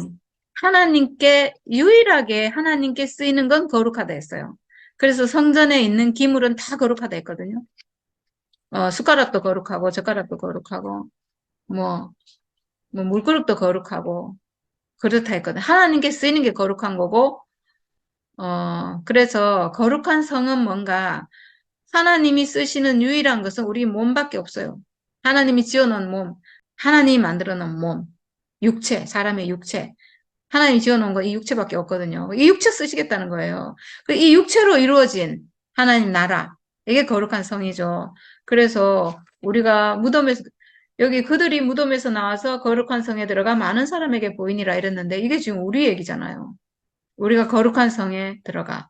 하나님께, 유일하게 하나님께 쓰이는 건 거룩하다 했어요. 그래서 성전에 있는 기물은 다 거룩하다 했거든요. 숟가락도 거룩하고, 젓가락도 거룩하고, 뭐, 물그릇도 거룩하고, 그렇다 했거든. 하나님께 쓰이는 게 거룩한 거고, 그래서 거룩한 성은 뭔가 하나님이 쓰시는 유일한 것은 우리 몸밖에 없어요. 하나님이 지어놓은 몸, 하나님이 만들어 놓은 몸, 육체, 사람의 육체. 하나님이 지어놓은 거 이 육체밖에 없거든요. 이 육체 쓰시겠다는 거예요. 이 육체로 이루어진 하나님 나라, 이게 거룩한 성이죠. 그래서 우리가 무덤에서, 여기 그들이 무덤에서 나와서 거룩한 성에 들어가 많은 사람에게 보이니라 이랬는데 이게 지금 우리 얘기잖아요. 우리가 거룩한 성에 들어가.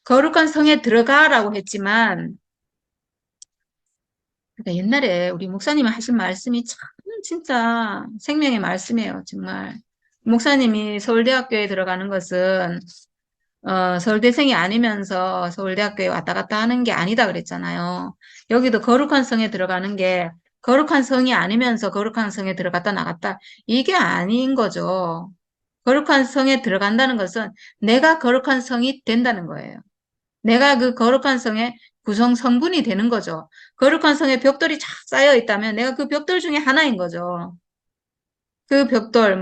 거룩한 성에 들어가라고 했지만, 그러니까 옛날에 우리 목사님이 하신 말씀이 참 진짜 생명의 말씀이에요, 정말. 목사님이 서울대학교에 들어가는 것은 서울대생이 아니면서 서울대학교에 왔다 갔다 하는 게 아니다 그랬잖아요. 여기도 거룩한 성에 들어가는 게 거룩한 성이 아니면서 거룩한 성에 들어갔다 나갔다 이게 아닌 거죠. 거룩한 성에 들어간다는 것은 내가 거룩한 성이 된다는 거예요. 내가 그 거룩한 성의 구성 성분이 되는 거죠. 거룩한 성에 벽돌이 쫙 쌓여 있다면 내가 그 벽돌 중에 하나인 거죠. 그 벽돌,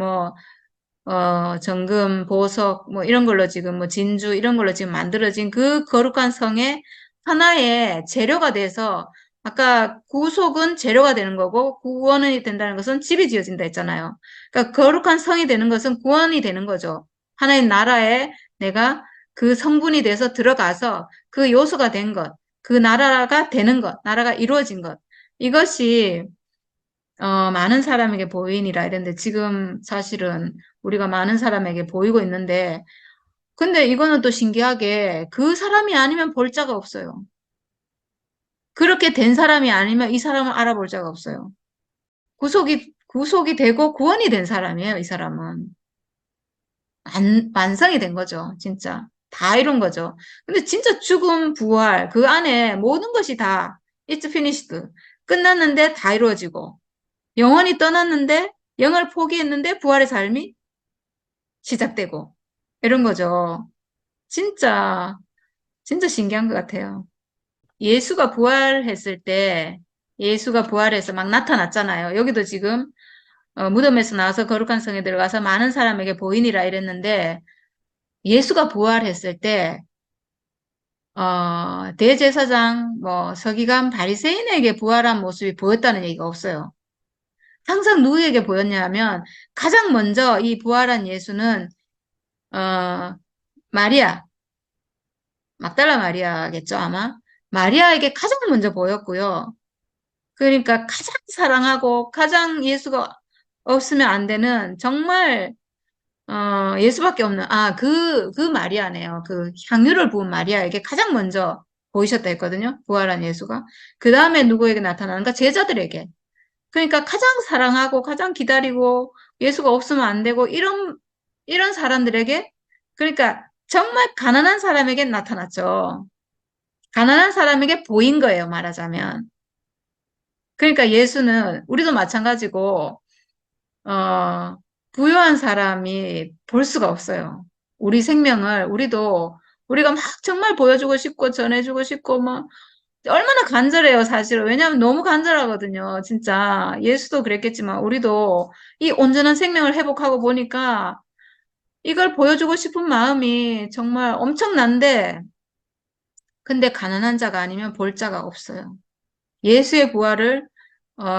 정금, 보석, 이런 걸로 지금, 진주, 이런 걸로 지금 만들어진 그 거룩한 성의 하나의 재료가 돼서, 아까 구속은 재료가 되는 거고, 구원이 된다는 것은 집이 지어진다 했잖아요. 그러니까 거룩한 성이 되는 것은 구원이 되는 거죠. 하나의 나라에 내가 그 성분이 돼서 들어가서 그 요소가 된 것, 그 나라가 되는 것, 나라가 이루어진 것. 이것이 많은 사람에게 보이니라 이랬는데 지금 사실은 우리가 많은 사람에게 보이고 있는데 근데 이거는 또 신기하게 그 사람이 아니면 볼 자가 없어요. 그렇게 된 사람이 아니면 이 사람을 알아볼 자가 없어요. 구속이 되고 구원이 된 사람이에요, 이 사람은. 완성이 된 거죠, 진짜. 다 이룬 거죠. 근데 진짜 죽음, 부활, 그 안에 모든 것이 다 it's finished. 끝났는데 다 이루어지고 영원히 떠났는데 영을 포기했는데 부활의 삶이 시작되고 이런 거죠. 진짜 진짜 신기한 것 같아요. 예수가 부활했을 때 예수가 부활해서 막 나타났잖아요. 여기도 지금 무덤에서 나와서 거룩한 성에 들어가서 많은 사람에게 보이니라 이랬는데 예수가 부활했을 때 대제사장 서기관 바리새인에게 부활한 모습이 보였다는 얘기가 없어요. 항상 누구에게 보였냐 하면 가장 먼저 이 부활한 예수는 어, 마리아, 막달라 마리아겠죠, 아마. 마리아에게 가장 먼저 보였고요. 그러니까 가장 사랑하고 가장 예수가 없으면 안 되는 정말 예수밖에 없는 그 마리아네요. 그 향유를 부은 마리아에게 가장 먼저 보이셨다 했거든요. 부활한 예수가. 그 다음에 누구에게 나타나는가? 제자들에게. 그러니까 가장 사랑하고 가장 기다리고 예수가 없으면 안 되고 이런 사람들에게 그러니까 정말 가난한 사람에게 나타났죠. 가난한 사람에게 보인 거예요, 말하자면. 그러니까 예수는 우리도 마찬가지고 어, 부유한 사람이 볼 수가 없어요. 우리 생명을 우리가 막 정말 보여주고 싶고 전해주고 싶고 얼마나 간절해요, 사실은. 왜냐하면 너무 간절하거든요. 진짜 예수도 그랬겠지만 우리도 이 온전한 생명을 회복하고 보니까 이걸 보여주고 싶은 마음이 정말 엄청난데 근데 가난한 자가 아니면 볼 자가 없어요. 예수의 부활을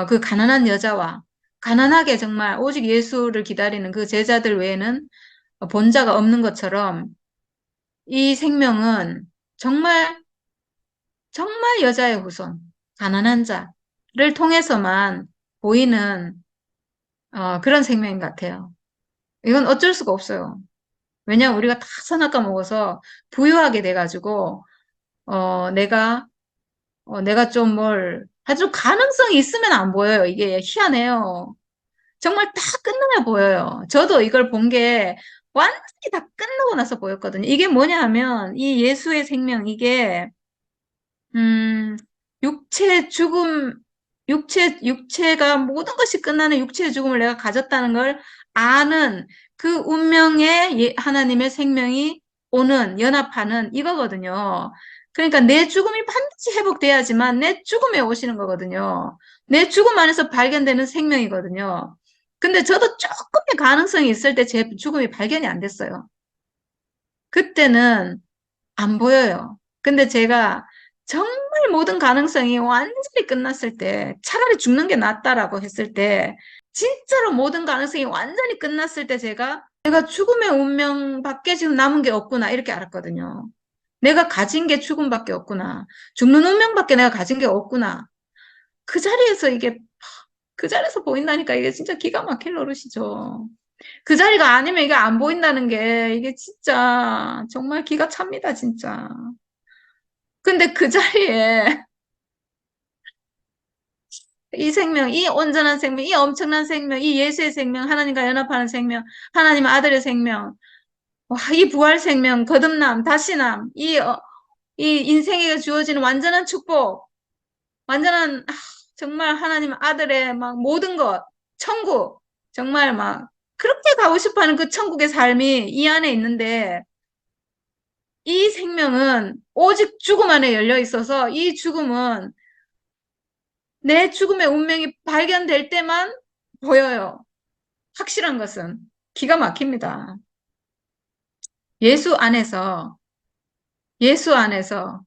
그 가난한 여자와 가난하게 정말 오직 예수를 기다리는 그 제자들 외에는 본 자가 없는 것처럼 이 생명은 정말 정말 여자의 후손, 가난한 자를 통해서만 보이는 그런 생명인 것 같아요. 이건 어쩔 수가 없어요. 왜냐하면 우리가 다 선악과 먹어서 부유하게 돼가지고 내가 내가 좀 아주 가능성이 있으면 안 보여요. 이게 희한해요. 정말 다 끝나야 보여요. 저도 이걸 본 게 완전히 다 끝나고 나서 보였거든요. 이게 뭐냐 하면 이 예수의 생명 이게 음, 육체 죽음, 육체가 모든 것이 끝나는 육체의 죽음을 내가 가졌다는 걸 아는 그 운명의 하나님의 생명이 오는, 연합하는 이거거든요. 그러니까 내 죽음이 반드시 회복돼야지만 내 죽음에 오시는 거거든요. 내 죽음 안에서 발견되는 생명이거든요. 근데 저도 조금의 가능성이 있을 때 제 죽음이 발견이 안 됐어요. 그때는 안 보여요. 근데 제가 정말 모든 가능성이 완전히 끝났을 때, 차라리 죽는 게 낫다라고 했을 때, 진짜로 모든 가능성이 완전히 끝났을 때 내가 죽음의 운명밖에 지금 남은 게 없구나, 이렇게 알았거든요. 내가 가진 게 죽음밖에 없구나. 죽는 운명밖에 내가 가진 게 없구나. 그 자리에서 그 자리에서 보인다니까 이게 진짜 기가 막힐 노릇이죠. 그 자리가 아니면 이게 안 보인다는 게 이게 진짜 정말 기가 찹니다, 진짜. 근데 그 자리에 이 생명, 이 온전한 생명, 이 엄청난 생명, 이 예수의 생명, 하나님과 연합하는 생명, 하나님 아들의 생명, 와, 이 부활 생명, 거듭남, 다시남, 이 인생에게 주어지는 완전한 축복, 완전한, 정말 하나님 아들의 막 모든 것, 천국, 정말 막, 그렇게 가고 싶어 하는 그 천국의 삶이 이 안에 있는데, 이 생명은 오직 죽음 안에 열려 있어서 이 죽음은 내 죽음의 운명이 발견될 때만 보여요. 확실한 것은 기가 막힙니다. 예수 안에서, 예수 안에서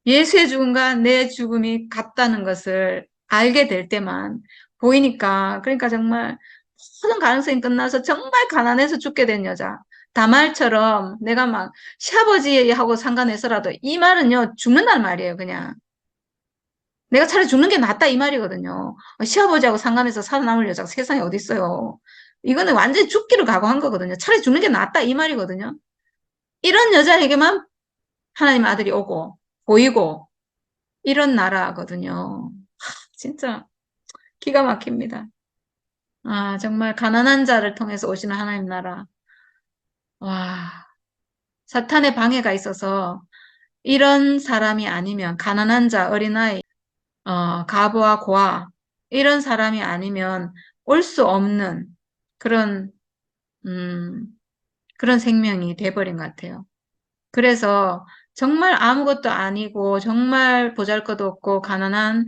예수의 죽음과 내 죽음이 같다는 것을 알게 될 때만 보이니까, 그러니까 정말 모든 가능성이 끝나서 정말 가난해서 죽게 된 여자. 다말처럼 내가 막 시아버지하고 상관해서라도 이 말은요, 죽는다는 말이에요, 그냥. 내가 차라리 죽는 게 낫다 이 말이거든요. 시아버지하고 상관해서 살아남을 여자가 세상에 어디 있어요. 이거는 완전히 죽기를 각오한 거거든요. 차라리 죽는 게 낫다 이 말이거든요. 이런 여자에게만 하나님 아들이 오고 보이고 이런 나라거든요. 진짜 기가 막힙니다. 아, 정말 가난한 자를 통해서 오시는 하나님 나라. 와, 사탄의 방해가 있어서 이런 사람이 아니면 가난한 자, 어린아이, 가부와 고아 이런 사람이 아니면 올 수 없는 그런 음, 그런 생명이 돼버린 것 같아요. 그래서 정말 아무것도 아니고 정말 보잘것도 없고 가난한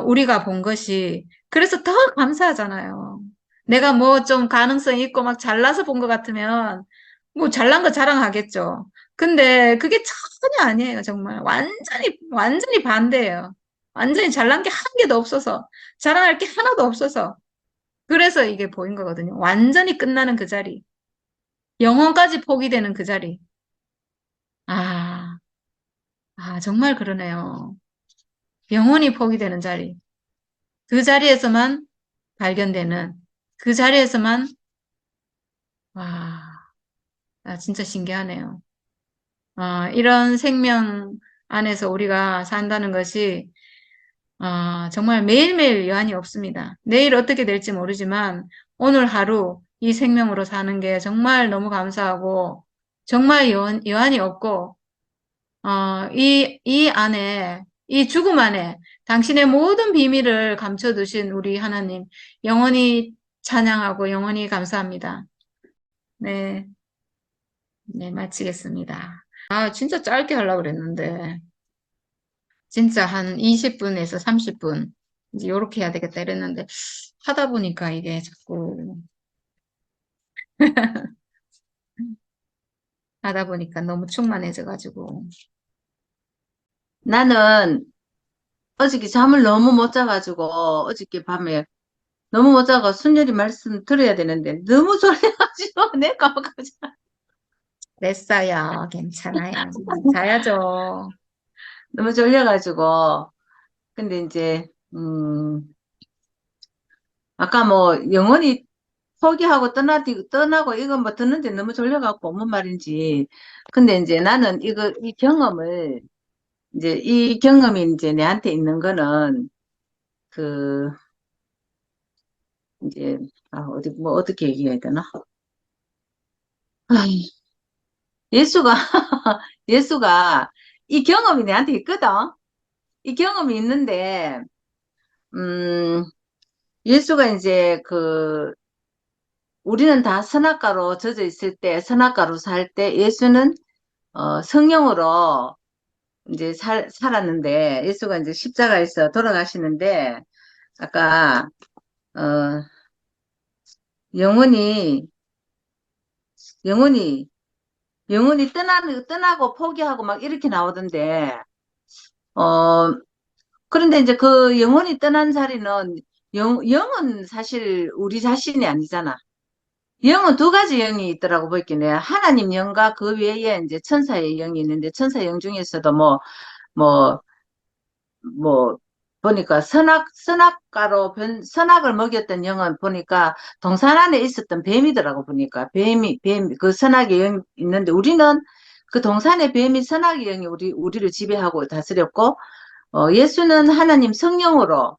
우리가 본 것이 그래서 더 감사하잖아요. 내가 뭐 좀 가능성 있고 막 잘나서 본 것 같으면 뭐 잘난 거 자랑하겠죠. 근데 그게 전혀 아니에요, 정말. 완전히 반대예요. 완전히 잘난 게 한 개도 없어서, 자랑할 게 하나도 없어서. 그래서 이게 보인 거거든요. 완전히 끝나는 그 자리. 영혼까지 포기되는 그 자리. 아, 정말 그러네요. 영혼이 포기되는 자리. 그 자리에서만 발견되는, 그 자리에서만, 와, 진짜 신기하네요. 이런 생명 안에서 우리가 산다는 것이, 정말 매일매일 여한이 없습니다. 내일 어떻게 될지 모르지만, 오늘 하루 이 생명으로 사는 게 정말 너무 감사하고, 정말 여한이 없고, 이 안에, 이 죽음 안에 당신의 모든 비밀을 감춰두신 우리 하나님, 영원히 찬양하고 영원히 감사합니다. 네, 네, 마치겠습니다. 진짜 짧게 하려고 그랬는데, 진짜 한 20분에서 30분, 이제 요렇게 해야 되겠다 이랬는데, 하다 보니까 이게 자꾸, 하다 보니까 너무 충만해져가지고. 나는 어저께 잠을 너무 못 자가지고 어저께 밤에 너무 못 자가 순열이 말씀 들어야 되는데 너무 졸려가지고 내가 깜짝 됐어요. 괜찮아요. 자야죠. 너무 졸려가지고 근데 이제 아까 뭐 영원히 포기하고 떠나고 이건 뭐 듣는데 너무 졸려갖고 뭔 말인지 근데 이제 나는 이 경험을 이제 이 경험이 이제 내한테 있는 거는 그 이제 어디 뭐 어떻게 얘기해야 되나? 아, 예수가 예수가 이 경험이 내한테 있거든. 이 경험이 있는데 음 예수가 이제 우리는 다 선악과로 젖어 있을 때 선악과로 살 때 예수는 성령으로 이제 살았는데 예수가 이제 십자가에서 돌아가시는데 아까 어 영원히 영원히 떠나고 포기하고 막 이렇게 나오던데 어 그런데 이제 그 영혼이 떠난 자리는 영은 사실 우리 자신이 아니잖아. 영은 두 가지 영이 있더라고 보이긴 해. 하나님 영과 그 외에 이제 천사의 영이 있는데 천사의 영 중에서도 뭐 보니까 선악을 먹였던 영은 보니까 동산 안에 있었던 뱀이더라고, 보니까. 그 선악의 영이 있는데 우리는 그 동산의 뱀이 선악의 영이 우리를 지배하고 다스렸고, 예수는 하나님 성령으로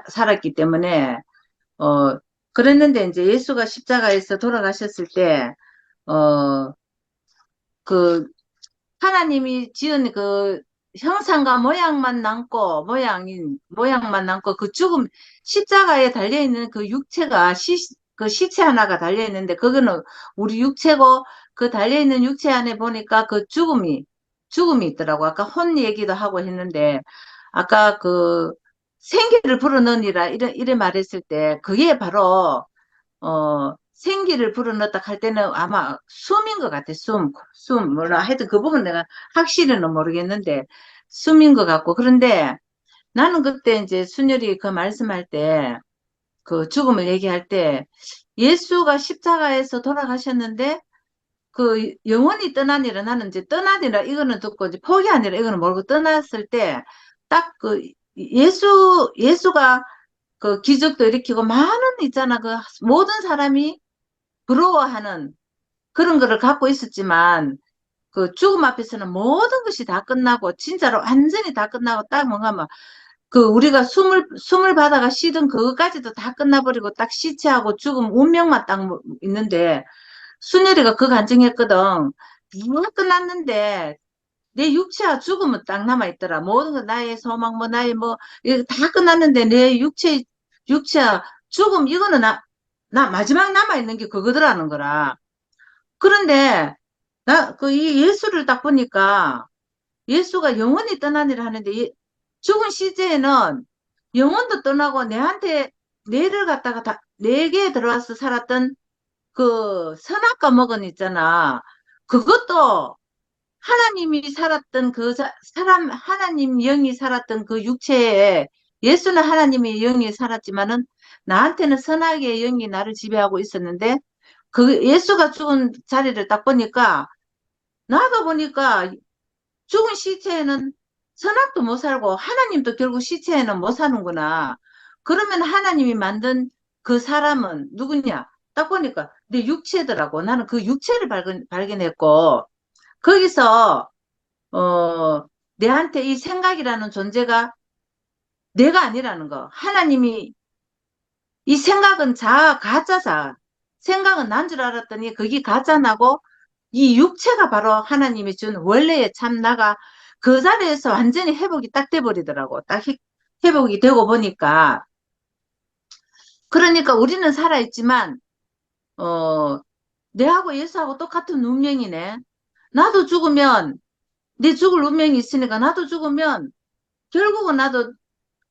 살았기 때문에, 어, 그랬는데 이제 예수가 십자가에서 돌아가셨을 때, 어, 그 하나님이 지은 그 형상과 모양만 남고 그 십자가에 달려있는 그 육체가 그 시체 하나가 달려있는데 그거는 우리 육체고 그 달려있는 육체 안에 보니까 그 죽음이 있더라고. 아까 혼 얘기도 하고 했는데 아까 그 생기를 불어넣으니라 이래 말했을 때 그게 바로 생기를 불어넣었다 할 때는 아마 숨인 것 같아, 뭐라. 하여튼 그 부분 내가 확실히는 모르겠는데, 숨인 것 같고. 그런데 나는 그때 이제 순열이 그 말씀할 때, 그 죽음을 얘기할 때, 예수가 십자가에서 돌아가셨는데, 그 영원히 떠나니라 나는 이제 떠나니라 이거는 듣고 이제 포기하니라 이거는 모르고 떠났을 때, 딱 그 예수가 그 기적도 일으키고 많은 있잖아. 그 모든 사람이 부러워하는 그런 거를 갖고 있었지만 그 죽음 앞에서는 모든 것이 다 끝나고 진짜로 완전히 다 끝나고 딱 뭔가 막 그 우리가 숨을 받아가 쉬던 그것까지도 다 끝나버리고 딱 시체하고 죽음 운명만 딱 있는데 순열이가 그 간증했거든. 다 끝났는데 내 육체와 죽음은 딱 남아있더라. 모든 거 나의 소망 뭐 나의 뭐 이거 다 끝났는데 내 육체와 죽음 이거는 나 마지막 남아있는 게 그거더라는 거라. 그런데 이 예수를 딱 보니까 예수가 영원히 떠나니라 하는데 죽은 시제에는 영혼도 떠나고 내한테 뇌를 갖다가 내게 들어와서 살았던 그 선악과 먹은 있잖아. 그것도 하나님이 살았던 하나님 영이 살았던 그 육체에 예수는 하나님의 영이 살았지만은 나한테는 선악의 영이 나를 지배하고 있었는데 그 예수가 죽은 자리를 딱 보니까 나도 보니까 죽은 시체에는 선악도 못 살고 하나님도 결국 시체에는 못 사는구나. 그러면 하나님이 만든 그 사람은 누구냐? 딱 보니까 내 육체더라고. 나는 그 육체를 발견했고 거기서 내한테 이 생각이라는 존재가 내가 아니라는 거. 하나님이 이 생각은 가짜자. 생각은 난 줄 알았더니 그게 가짜나고 이 육체가 바로 하나님이 준 원래의 참 나가 그 자리에서 완전히 회복이 딱 돼버리더라고. 딱 회복이 되고 보니까. 그러니까 우리는 살아있지만, 어, 내하고 예수하고 똑같은 운명이네. 나도 죽으면, 내 죽을 운명이 있으니까 나도 죽으면 결국은 나도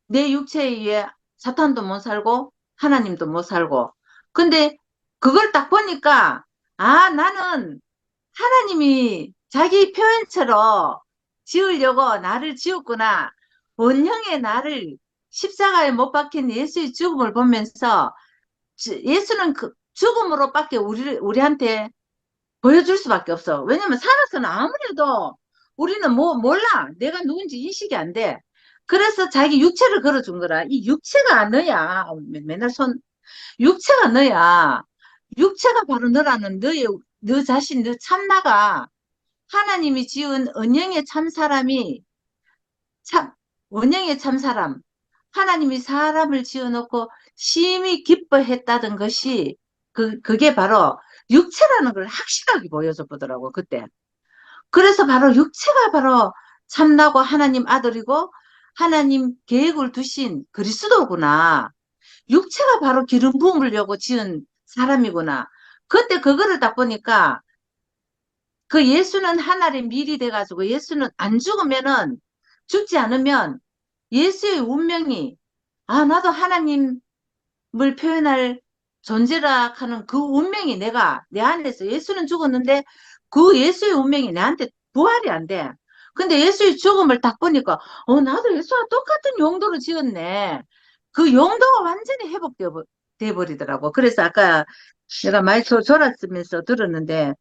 내 육체에 의해 사탄도 못 살고 하나님도 못 살고. 근데 그걸 딱 보니까, 아, 나는 하나님이 자기 표현처럼 지으려고 나를 지었구나. 원형의 나를 십자가에 못 박힌 예수의 죽음을 보면서 예수는 그 죽음으로밖에 우리한테 보여줄 수밖에 없어. 왜냐면 살아서는 아무래도 우리는 몰라. 내가 누군지 인식이 안 돼. 그래서 자기 육체를 걸어준 거라. 이 육체가 너야. 맨날 육체가 너야. 육체가 바로 너라는 너 자신, 너 참나가 하나님이 지은 언영의 참 사람이 참 원형의 참 사람. 하나님이 사람을 지어놓고 심히 기뻐했다던 것이 그게 바로 육체라는 걸 확실하게 보여줘 보더라고 그때. 그래서 바로 육체가 바로 참나고 하나님 아들이고 하나님 계획을 두신 그리스도구나. 육체가 바로 기름 부음으려고 지은 사람이구나. 그때 그거를 딱 보니까 그 예수는 하늘의 밀이 돼가지고 예수는 안 죽으면은 죽지 않으면 예수의 운명이 나도 하나님을 표현할 존재라 하는 그 운명이 내 안에서 예수는 죽었는데 그 예수의 운명이 내한테 부활이 안 돼. 근데 예수의 죽음을 딱 보니까 나도 예수와 똑같은 용도로 지었네. 그 용도가 완전히 돼 버리더라고. 그래서 아까 내가 많이 졸았으면서 들었는데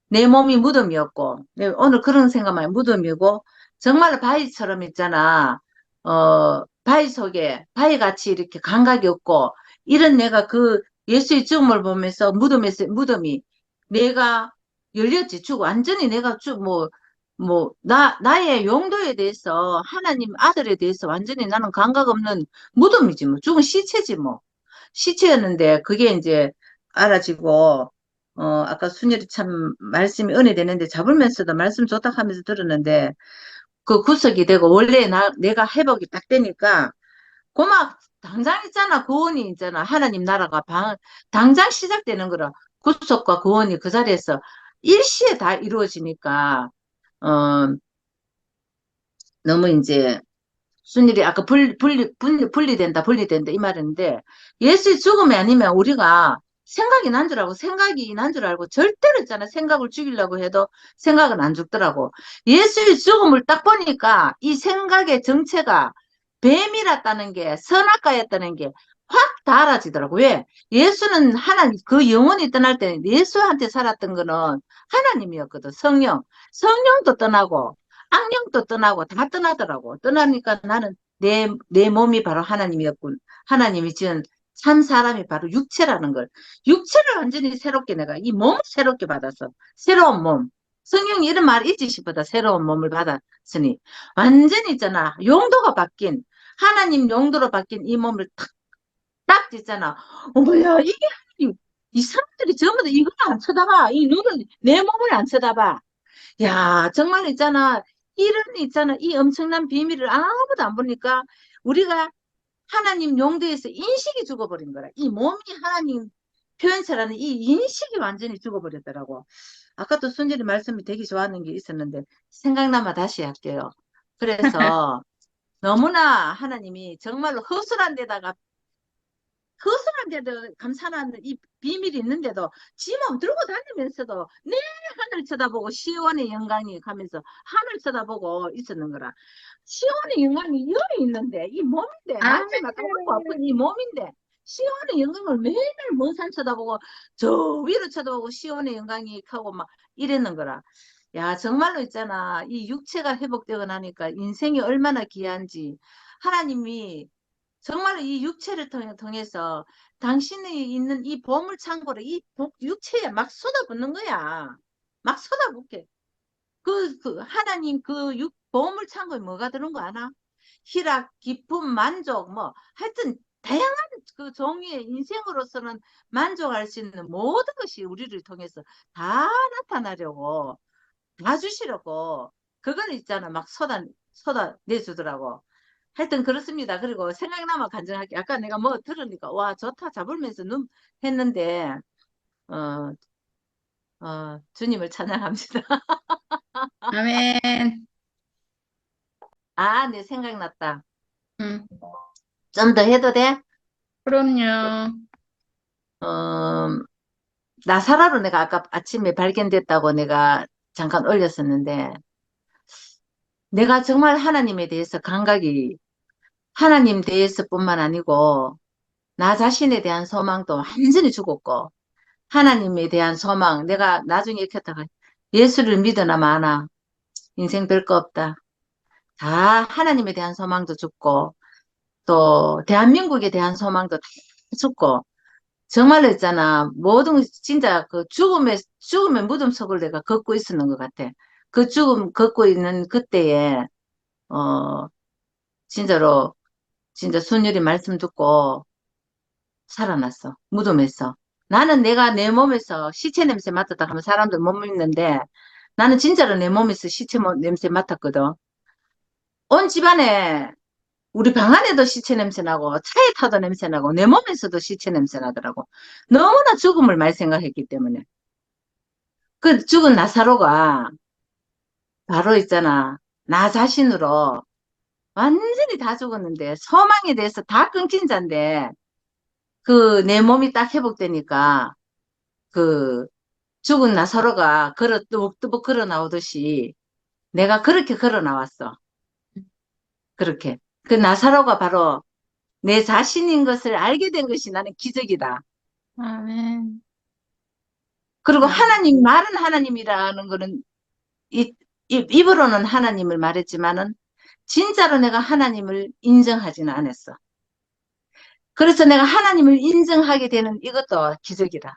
내 몸이 무덤이었고, 오늘 그런 생각만 무덤이고, 정말 바위처럼 있잖아. 바위 속에, 바위같이 이렇게 감각이 없고, 이런 내가 그 예수의 죽음을 보면서 무덤이 내가 열렸지, 죽, 완전히 내가 나의 용도에 대해서, 하나님 아들에 대해서 완전히 나는 감각 없는 무덤이지, 뭐. 죽은 시체지, 뭐. 시체였는데, 그게 이제 알아지고, 아까 순열이 참 말씀이 은혜되는데, 잡으면서도 말씀 좋다 하면서 들었는데, 그 구속이 되고, 원래 내가 회복이 딱 되니까, 고막 당장 있잖아. 구원이 있잖아. 하나님 나라가 당장 시작되는 거라. 구속과 구원이 그 자리에서 일시에 다 이루어지니까, 어, 너무 이제, 순일이 아까 분리된다 이 말인데, 예수의 죽음이 아니면 우리가 생각이 난 줄 알고 절대로 있잖아. 생각을 죽이려고 해도 생각은 안 죽더라고. 예수의 죽음을 딱 보니까 이 생각의 정체가 뱀이랐다는 게, 선악과였다는 게 확 달아지더라고. 왜? 예수는 하나님, 그 영혼이 떠날 때 예수한테 살았던 거는 하나님이었거든. 성령도 떠나고 악령도 떠나고 다 떠나더라고. 떠나니까 나는 내 몸이 바로 하나님이었군. 하나님이 지은 산 사람이 바로 육체라는 걸. 육체를 완전히 새롭게 내가 이 몸을 새롭게 받았어. 새로운 몸. 성령이 이런 말 있지 싶어다. 새로운 몸을 받았으니. 완전히 있잖아. 용도가 바뀐, 하나님 용도로 바뀐 이 몸을 딱 있잖아. 어머야, 이게 하나님. 이 사람들이 전부 다 이걸 안 쳐다봐. 이 눈을, 내 몸을 안 쳐다봐. 야, 정말 있잖아. 이 엄청난 비밀을 아무도 안 보니까 우리가 하나님 용도에서 인식이 죽어버린 거라. 이 몸이 하나님 표현체라는 이 인식이 완전히 죽어버렸더라고. 아까도 순전히 말씀이 되게 좋았는 게 있었는데 생각나면 다시 할게요. 그래서 너무나 하나님이 정말로 허술한 데다가 허술한데도 감사하는 이 비밀이 있는데도 지 몸 들고 다니면서도 내 하늘 쳐다보고 시온의 영광이 가면서 하늘 쳐다보고 있었는 거라. 시온의 영광이 여기 있는데 이 몸인데 만지면 까먹고 아픈 이 몸인데 시온의 영광을 매일 먼 산 쳐다보고 저 위로 쳐다보고 시온의 영광이 하고 막 이랬는 거라. 야, 정말로 있잖아. 이 육체가 회복되고 나니까 인생이 얼마나 귀한지 하나님이 정말 이 육체를 통해서 당신이 있는 이 보물 창고를 육체에 막 쏟아붓는 거야. 막 쏟아붓게. 하나님 보물 창고에 뭐가 들은 거 아나? 희락, 기쁨, 만족, 뭐, 하여튼, 다양한 그 종류의 인생으로서는 만족할 수 있는 모든 것이 우리를 통해서 다 나타나려고, 다 주시려고, 그걸 있잖아. 막 쏟아내주더라고. 하여튼 그렇습니다. 그리고 생각나면 간증할게. 아까 내가 뭐 들으니까 와 좋다 잡으면서 눈 했는데 어, 주님을 찬양합니다. 아멘. 아, 네 생각났다. 음, 좀 더 해도 돼? 그럼요. 어, 나사라로 내가 아까 아침에 발견됐다고 내가 잠깐 올렸었는데 내가 정말 하나님에 대해서 감각이 하나님 대해서뿐만 아니고 나 자신에 대한 소망도 완전히 죽었고 하나님에 대한 소망 내가 나중에 이렇게 다가 예수를 믿으나 마나 인생 별거 없다. 다 하나님에 대한 소망도 죽고, 또, 대한민국에 대한 소망도 다 죽고, 정말로 있잖아. 진짜 죽음의 무덤 속을 내가 걷고 있었는 것 같아. 그 죽음 걷고 있는 그때에, 어, 진짜로, 진짜 순율이 말씀 듣고 살아났어. 무덤에서. 나는 내가 내 몸에서 시체 냄새 맡았다 하면 사람들 못 믿는데, 나는 진짜로 내 몸에서 냄새 맡았거든. 온 집안에 우리 방 안에도 시체 냄새 나고 차에 타도 냄새 나고 내 몸에서도 시체 냄새 나더라고. 너무나 죽음을 많이 생각했기 때문에. 그 죽은 나사로가 바로 있잖아. 나 자신으로 완전히 다 죽었는데 소망에 대해서 다 끊긴 자인데 그 내 몸이 딱 회복되니까 그 죽은 나사로가 뚜벅뚜벅 걸어 나오듯이 내가 그렇게 걸어 나왔어. 그렇게. 그 나사로가 바로 내 자신인 것을 알게 된 것이 나는 기적이다. 아멘. 그리고 음, 말은 하나님이라는 거는, 입으로는 하나님을 말했지만은, 진짜로 내가 하나님을 인정하지는 않았어. 그래서 내가 하나님을 인정하게 되는 이것도 기적이라.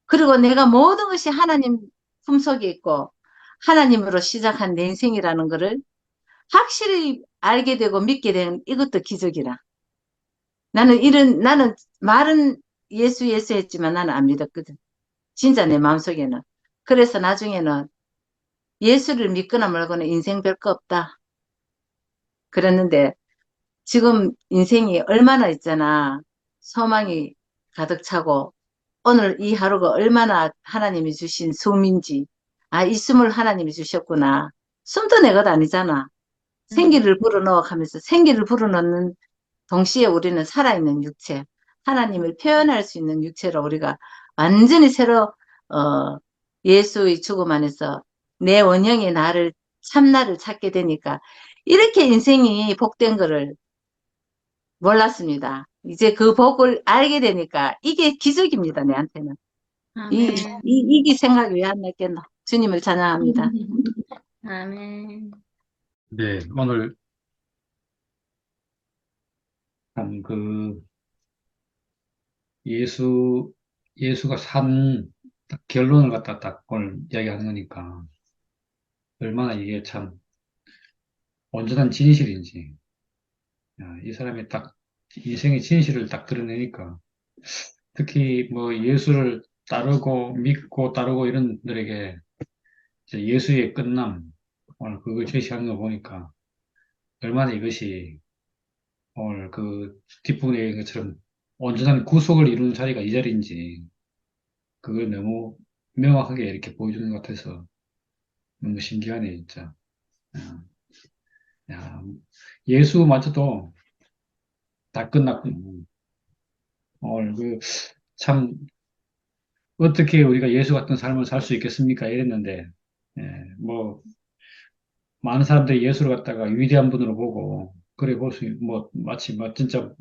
그리고 내가 모든 것이 하나님 품속에 있고 하나님으로 시작한 내 인생이라는 것을 확실히 알게 되고 믿게 되는 이것도 기적이라. 나는 말은 예수 예수 했지만 나는 안 믿었거든. 진짜 내 마음속에는. 그래서 나중에는 예수를 믿거나 말거나 인생 별 거 없다. 그랬는데 지금 인생이 얼마나 있잖아. 소망이 가득 차고 오늘 이 하루가 얼마나 하나님이 주신 숨인지. 아, 이 숨을 하나님이 주셨구나. 숨도 내 것 아니잖아. 음, 생기를 불어넣어 가면서 생기를 불어넣는 동시에 우리는 살아있는 육체, 하나님을 표현할 수 있는 육체로 우리가 완전히 새로, 예수의 죽음 안에서 내 원형의 나를, 참나를 찾게 되니까 이렇게 인생이 복된 거를 몰랐습니다. 이제 그 복을 알게 되니까 이게 기적입니다, 내한테는. 아멘. 이 생각이 왜 안 났겠노? 주님을 찬양합니다. 아멘. 네, 오늘 참 예수가 딱 결론을 갖다 딱 오늘 이야기하는 거니까 얼마나 이게 참 온전한 진실인지, 야, 이 사람이 딱 인생의 진실을 딱 드러내니까 특히 뭐 예수를 따르고 믿고 따르고 이런 분들에게 이제 예수의 끝남, 오늘 그걸 제시하는 거 보니까 얼마나 이것이 오늘 그 뒷부분에 있는 것처럼 온전한 구속을 이루는 자리가 이 자리인지 그걸 너무 명확하게 이렇게 보여주는 것 같아서 너무 신기하네, 진짜. 야, 야, 예수마저도 다 끝났군. 오늘 참, 어떻게 우리가 예수 같은 삶을 살 수 있겠습니까? 이랬는데, 예, 뭐, 많은 사람들이 예수를 갖다가 위대한 분으로 보고, 그래 마치 뭐, 진짜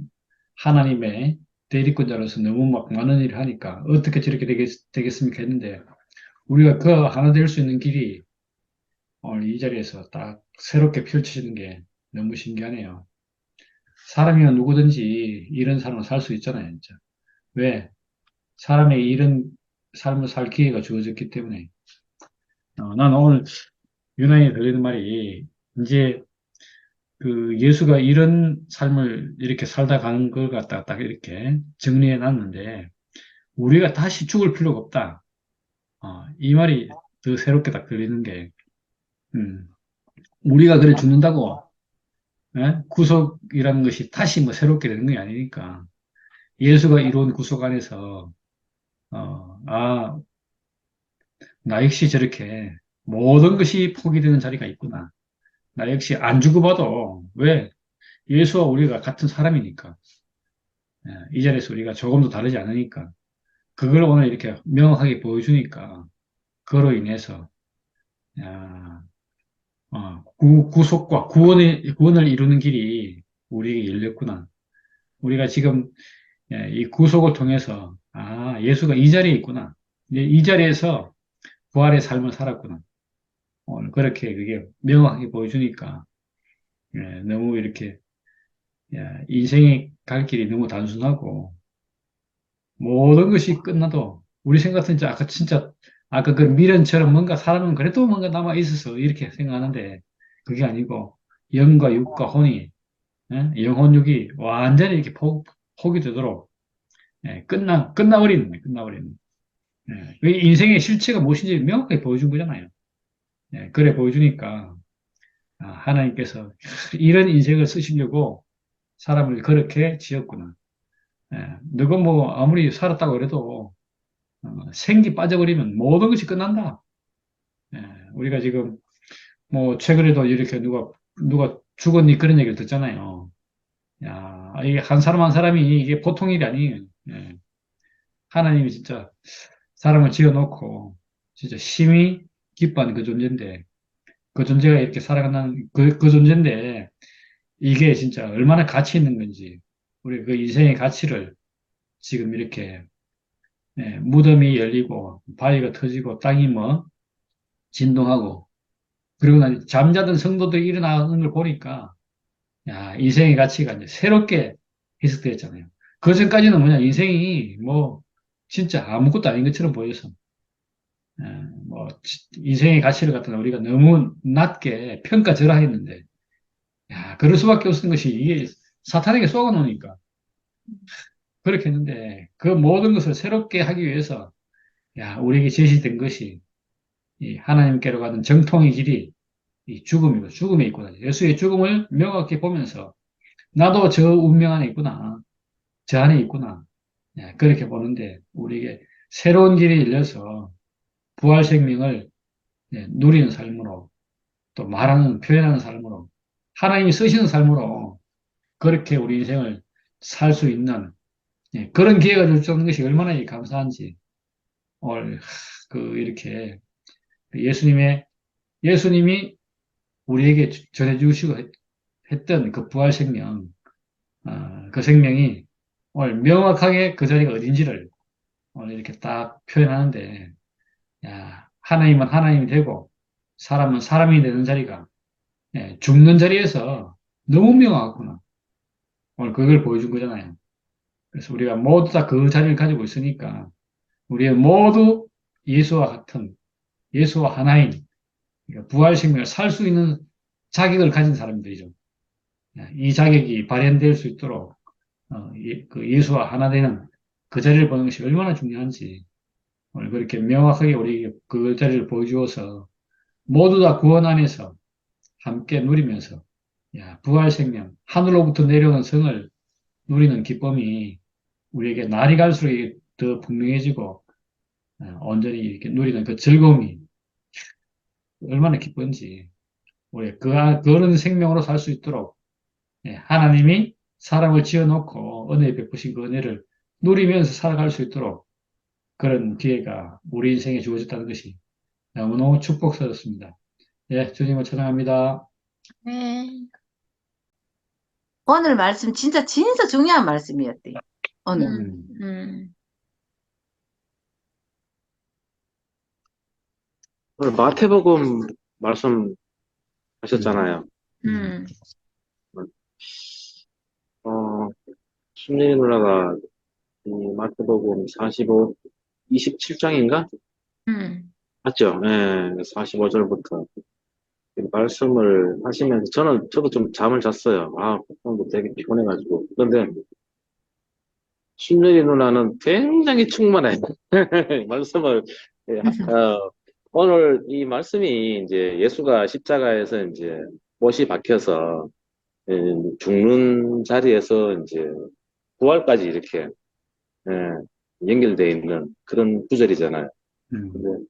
하나님의 대리권자로서 너무 막 많은 일을 하니까, 어떻게 저렇게 되겠습니까? 했는데, 우리가 그 하나 될 수 있는 길이 오늘 이 자리에서 딱 새롭게 펼쳐지는 게 너무 신기하네요. 사람이면 누구든지 이런 삶을 살 수 있잖아요, 진짜. 왜? 사람에게 이런 삶을 살 기회가 주어졌기 때문에. 나는 오늘 유난히 들리는 말이, 이제 그 예수가 이런 삶을 이렇게 살다 가는 걸 갖다가 딱 이렇게 정리해 놨는데, 우리가 다시 죽을 필요가 없다. 이 말이 더 새롭게 딱 들리는 게, 음, 우리가 그래 죽는다고, 예? 구속이라는 것이 다시 뭐 새롭게 되는 게 아니니까, 예수가 이룬 구속 안에서, 아, 나 역시 저렇게 모든 것이 포기되는 자리가 있구나. 나 역시 안 죽어봐도, 왜? 예수와 우리가 같은 사람이니까. 이 자리에서 우리가 조금도 다르지 않으니까. 그걸 오늘 이렇게 명확하게 보여주니까, 그로 인해서, 야, 구속과 구원을 이루는 길이 우리에게 열렸구나. 우리가 지금 이 구속을 통해서, 예수가 이 자리에 있구나. 이 자리에서 부활의 삶을 살았구나. 오늘 그렇게 그게 명확하게 보여주니까, 너무 이렇게, 인생의 갈 길이 너무 단순하고, 모든 것이 끝나도, 우리 생각은 진짜, 아까 그 미련처럼 뭔가 사람은 그래도 뭔가 남아 있어서 이렇게 생각하는데, 그게 아니고, 영과 육과 혼이, 영혼육이 완전히 이렇게 포기 되도록, 끝나버리는 거예요, 끝나버리는. 그 인생의 실체가 무엇인지 명확하게 보여준 거잖아요. 그래 보여주니까, 하나님께서 이런 인생을 쓰시려고 사람을 그렇게 지었구나. 너가 뭐 아무리 살았다고 그래도 생기 빠져버리면 모든 것이 끝난다. 예, 우리가 지금 뭐 최근에도 이렇게 누가 죽었니 그런 얘기를 듣잖아요. 야, 이게 한 사람 한 사람이 이게 보통 일이 아니에요. 예, 하나님이 진짜 사람을 지어놓고 진짜 심히 기뻐하는 그 존재인데 그 존재가 이렇게 살아가는 그 존재인데 이게 진짜 얼마나 가치 있는 건지 우리 그 인생의 가치를 지금 이렇게 무덤이 열리고 바위가 터지고 땅이 뭐 진동하고 그리고 난 잠자던 성도들이 일어나는 걸 보니까, 야, 인생의 가치가 이제 새롭게 해석되었잖아요. 그 전까지는 뭐냐, 인생이 뭐, 진짜 아무것도 아닌 것처럼 보여서, 예, 뭐, 인생의 가치를 갖다가 우리가 너무 낮게 평가절하했는데, 야, 그럴 수밖에 없는 것이 이게 사탄에게 쏘아놓으니까. 그렇게 했는데, 그 모든 것을 새롭게 하기 위해서, 야, 우리에게 제시된 것이, 이 하나님께로 가는 정통의 길이 이 죽음이고, 죽음에 있구나. 예수의 죽음을 명확히 보면서, 나도 저 운명 안에 있구나. 저 안에 있구나. 예, 그렇게 보는데, 우리에게 새로운 길이 열려서 부활 생명을 누리는 삶으로, 또 말하는, 표현하는 삶으로, 하나님이 쓰시는 삶으로, 그렇게 우리 인생을 살 수 있는 그런 기회가 줄 수 있는 것이 얼마나 감사한지, 오늘, 이렇게, 예수님이 우리에게 전해주시고 했던 그 부활 생명, 그 생명이 오늘 명확하게 그 자리가 어딘지를 오늘 이렇게 딱 표현하는데, 야, 하나님은 하나님이 되고, 사람은 사람이 되는 자리가, 죽는 자리에서 너무 명확하구나. 오늘 그걸 보여준 거잖아요. 그래서 우리가 모두 다 그 자리를 가지고 있으니까, 우리 모두 예수와 같은, 예수와 하나인, 그러니까 부활 생명을 살 수 있는 자격을 가진 사람들이죠. 이 자격이 발현될 수 있도록, 그 예수와 하나 되는 그 자리를 보는 것이 얼마나 중요한지, 오늘 그렇게 명확하게 우리에게 그 자리를 보여주어서, 모두 다 구원 안에서 함께 누리면서, 야, 부활 생명, 하늘로부터 내려오는 성을 누리는 기쁨이 우리에게 날이 갈수록 이게 더 분명해지고, 온전히 이렇게 누리는 그 즐거움이 얼마나 기쁜지, 우리 그런 생명으로 살 수 있도록, 하나님이 사람을 지어놓고 은혜 베푸신 그 은혜를 누리면서 살아갈 수 있도록 그런 기회가 우리 인생에 주어졌다는 것이 너무너무 축복스럽습니다. 예, 주님을 찬양합니다. 네. 오늘 말씀 진짜 진짜 중요한 말씀이었대. 오늘. 음, 음, 오늘 마태복음 음, 말씀하셨잖아요. 음, 음, 어, 순례 누나가 이 마태복음 45, 27장인가? 음, 맞죠? 예, 45절부터 말씀을 하시면서 저도 좀 잠을 잤어요. 오늘도 되게 피곤해가지고. 그런데 순례 누나는 굉장히 충만해. 말씀을, 예, 오늘 이 말씀이 이제 예수가 십자가에서 이제 못이 박혀서 예, 죽는 자리에서 이제 부활까지 이렇게 연결되어 있는 그런 구절이잖아요. 음, 근데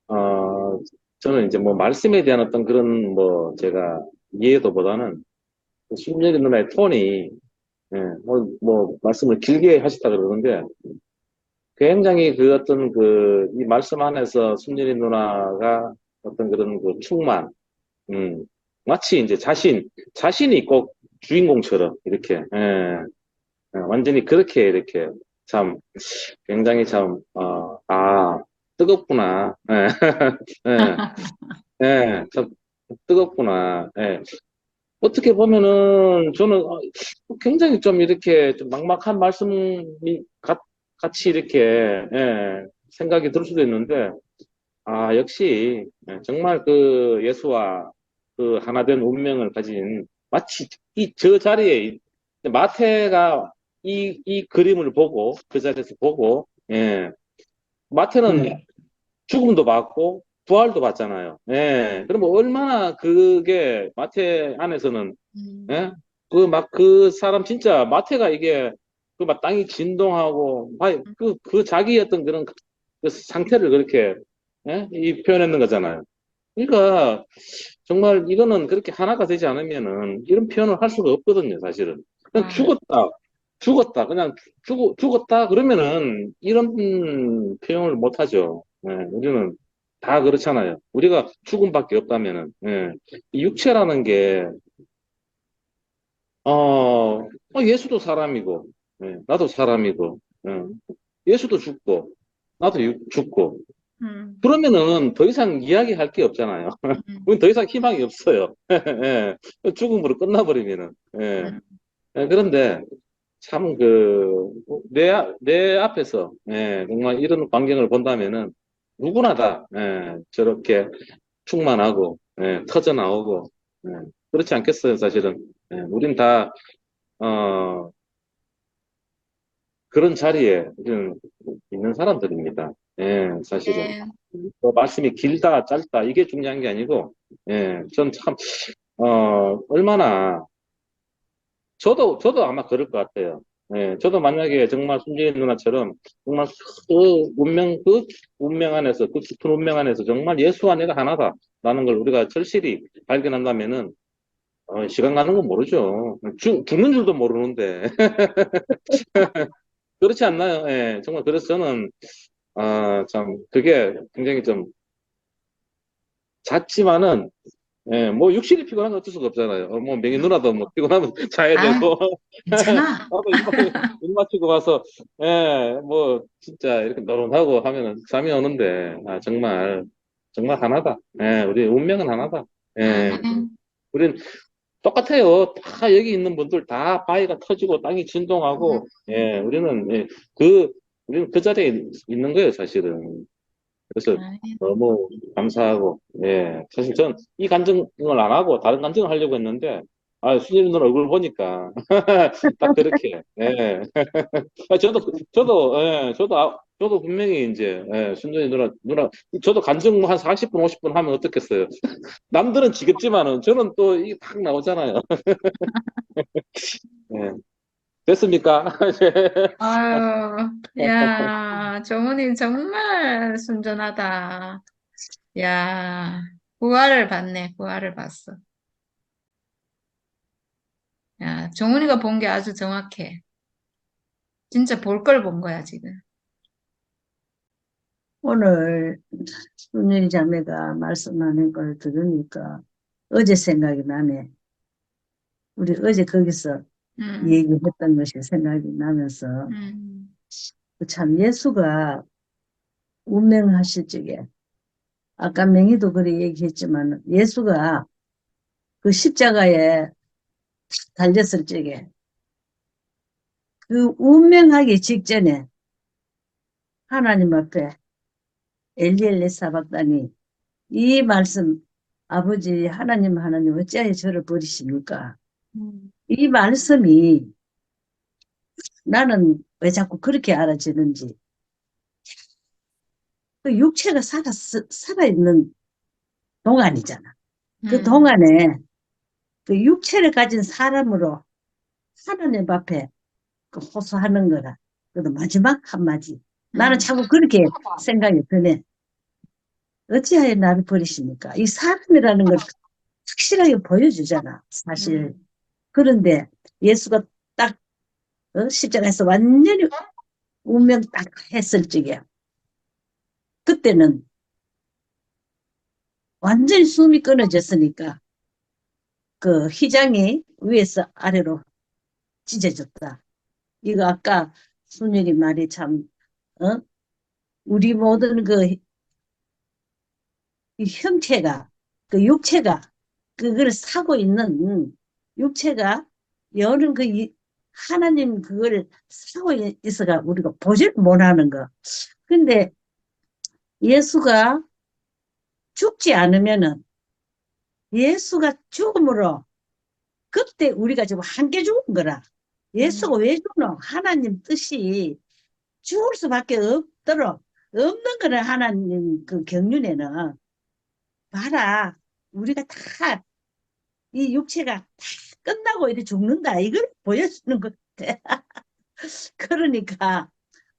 어, 저는 이제 뭐 말씀에 대한 어떤 그런 뭐 제가 이해도보다는 심리 누나의 톤이 뭐 말씀을 길게 하셨다 그러는데 굉장히 그 어떤 그 이 말씀 안에서 순열이 누나가 어떤 그런 그 충만, 마치 이제 자신이 꼭 주인공처럼 이렇게 완전히 그렇게 이렇게 참 굉장히 참 뜨겁구나. 예, 참 뜨겁구나. 어떻게 보면은 저는 굉장히 좀 이렇게 좀 막막한 말씀이 같이 이렇게 생각이 들 수도 있는데 역시 정말 그 예수와 그 하나된 운명을 가진 마치 저 자리에 마태가 이 그림을 보고 그 자리에서 보고 마태는 죽음도 받고 부활도 받잖아요. 그럼 뭐 얼마나 그게 마태 안에서는 예? 그 사람 진짜 마태가 이게 그 막 땅이 진동하고 그 자기 어떤 그런 그 상태를 그렇게 이 표현했는 거잖아요. 그러니까 정말 이거는 그렇게 하나가 되지 않으면은 이런 표현을 할 수가 없거든요, 사실은. 그냥 아, 죽었다, 그냥 죽었다 그러면은 이런 표현을 못 하죠. 우리는 다 그렇잖아요. 우리가 죽음밖에 없다면은 이 육체라는 게 예수도 사람이고, 나도 사람이고, 예수도 죽고, 나도 죽고. 그러면은 더 이상 이야기할 게 없잖아요. 우린 더 이상 희망이 없어요. 예. 죽음으로 끝나버리면은. 예. 그런데 참 내 앞에서, 정말 이런 광경을 본다면은 누구나 다, 저렇게 충만하고, 터져 나오고, 그렇지 않겠어요, 사실은. 우린 다, 어, 그런 자리에 있는 사람들입니다. 사실은. 네. 뭐 말씀이 길다, 짧다, 이게 중요한 게 아니고, 전 참, 얼마나, 저도 아마 그럴 것 같아요. 저도 만약에 정말 순재인 누나처럼, 정말 그 운명 안에서, 그 깊은 운명 안에서 정말 예수와 내가 하나다. 라는 걸 우리가 절실히 발견한다면은, 시간 가는 건 모르죠. 죽는 줄도 모르는데. 그렇지 않나요? 정말 그래서 저는, 참, 그게 굉장히 좀 잦지만은, 뭐, 육신이 피곤한 건 어쩔 수가 없잖아요. 뭐, 명희 누나도 뭐, 피곤하면 자야 아, 되고, 괜찮아. 나도 일 마치고 와서, 뭐, 진짜 이렇게 노릇하고 하면은 잠이 오는데, 정말 하나다. 우리 운명은 하나다. 예, 아멘. 우린 똑같아요. 다 여기 있는 분들 다 바위가 터지고 땅이 진동하고, 그, 우리는 그 자리에 있는 거예요, 사실은. 그래서 아멘. 너무 감사하고, 사실 전 이 간증을 안 하고 다른 간증을 하려고 했는데, 수진 누나 얼굴 보니까 딱 그렇게, 저도 분명히 이제, 순전히 누나, 저도 간증 뭐 한 40분, 50분 하면 어떻겠어요? 남들은 지겹지만은 저는 또 이게 딱 나오잖아요. 예. 됐습니까? 아유, 야, 정훈이 정말 순전하다. 야, 부활을 봤네, 부활을 봤어. 야, 정훈이가 본 게 아주 정확해. 진짜 볼 걸 본 거야, 지금. 오늘 순일이 자매가 말씀하는 걸 들으니까 어제 생각이 나네. 우리 어제 거기서 음, 얘기했던 것이 생각이 나면서 음, 참 예수가 운명하실 적에 아까 맹이도 그래 얘기했지만 예수가 그 십자가에 달렸을 적에 그 운명하기 직전에 하나님 앞에 엘리엘리 사박다니 이 말씀 아버지 하나님 어찌하여 저를 버리십니까? 음, 이 말씀이 나는 왜 자꾸 그렇게 알아지는지 그 육체가 살아있는 동안이잖아. 그 음, 동안에 그 육체를 가진 사람으로 하나님 앞에 그 호소하는 거라. 그래도 마지막 한마디. 나는 음, 자꾸 그렇게 생각이 드네. 어찌하여 나를 버리십니까? 이 사람이라는 걸 확실하게 보여주잖아, 사실. 음, 그런데 예수가 딱 십자가에서 완전히 운명 딱 했을 적에 그때는 완전히 숨이 끊어졌으니까 그 휘장이 위에서 아래로 찢어졌다. 이거 아까 순일이 말이 참, 어? 우리 모든 이 형체가, 그 육체가, 그걸 사고 있는 육체가 여는 하나님 그걸 사고 있어가 우리가 보질 못하는 거. 근데 예수가 죽지 않으면은 예수가 죽음으로 그때 우리가 지금 함께 죽은 거라. 예수가 왜 죽노? 하나님 뜻이 죽을 수밖에 없도록 없는 거는 하나님 그 경륜에는 봐라. 우리가 다 이 육체가 다 끝나고 이렇게 죽는다. 이걸 보여주는 것 같아. 그러니까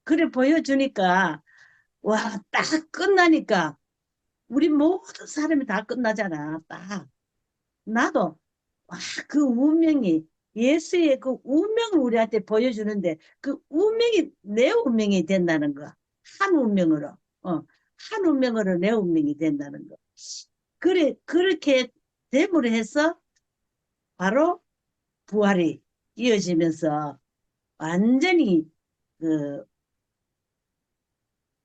그래 보여주니까 와, 딱 끝나니까 우리 모든 사람이 다 끝나잖아. 딱. 나도 와, 그 운명이 예수의 그 운명을 우리한테 보여주는데 그 운명이 내 운명이 된다는 거. 한 운명으로. 한 운명으로 내 운명이 된다는 거. 그래 그렇게 됨으로 해서 바로 부활이 이어지면서 완전히 그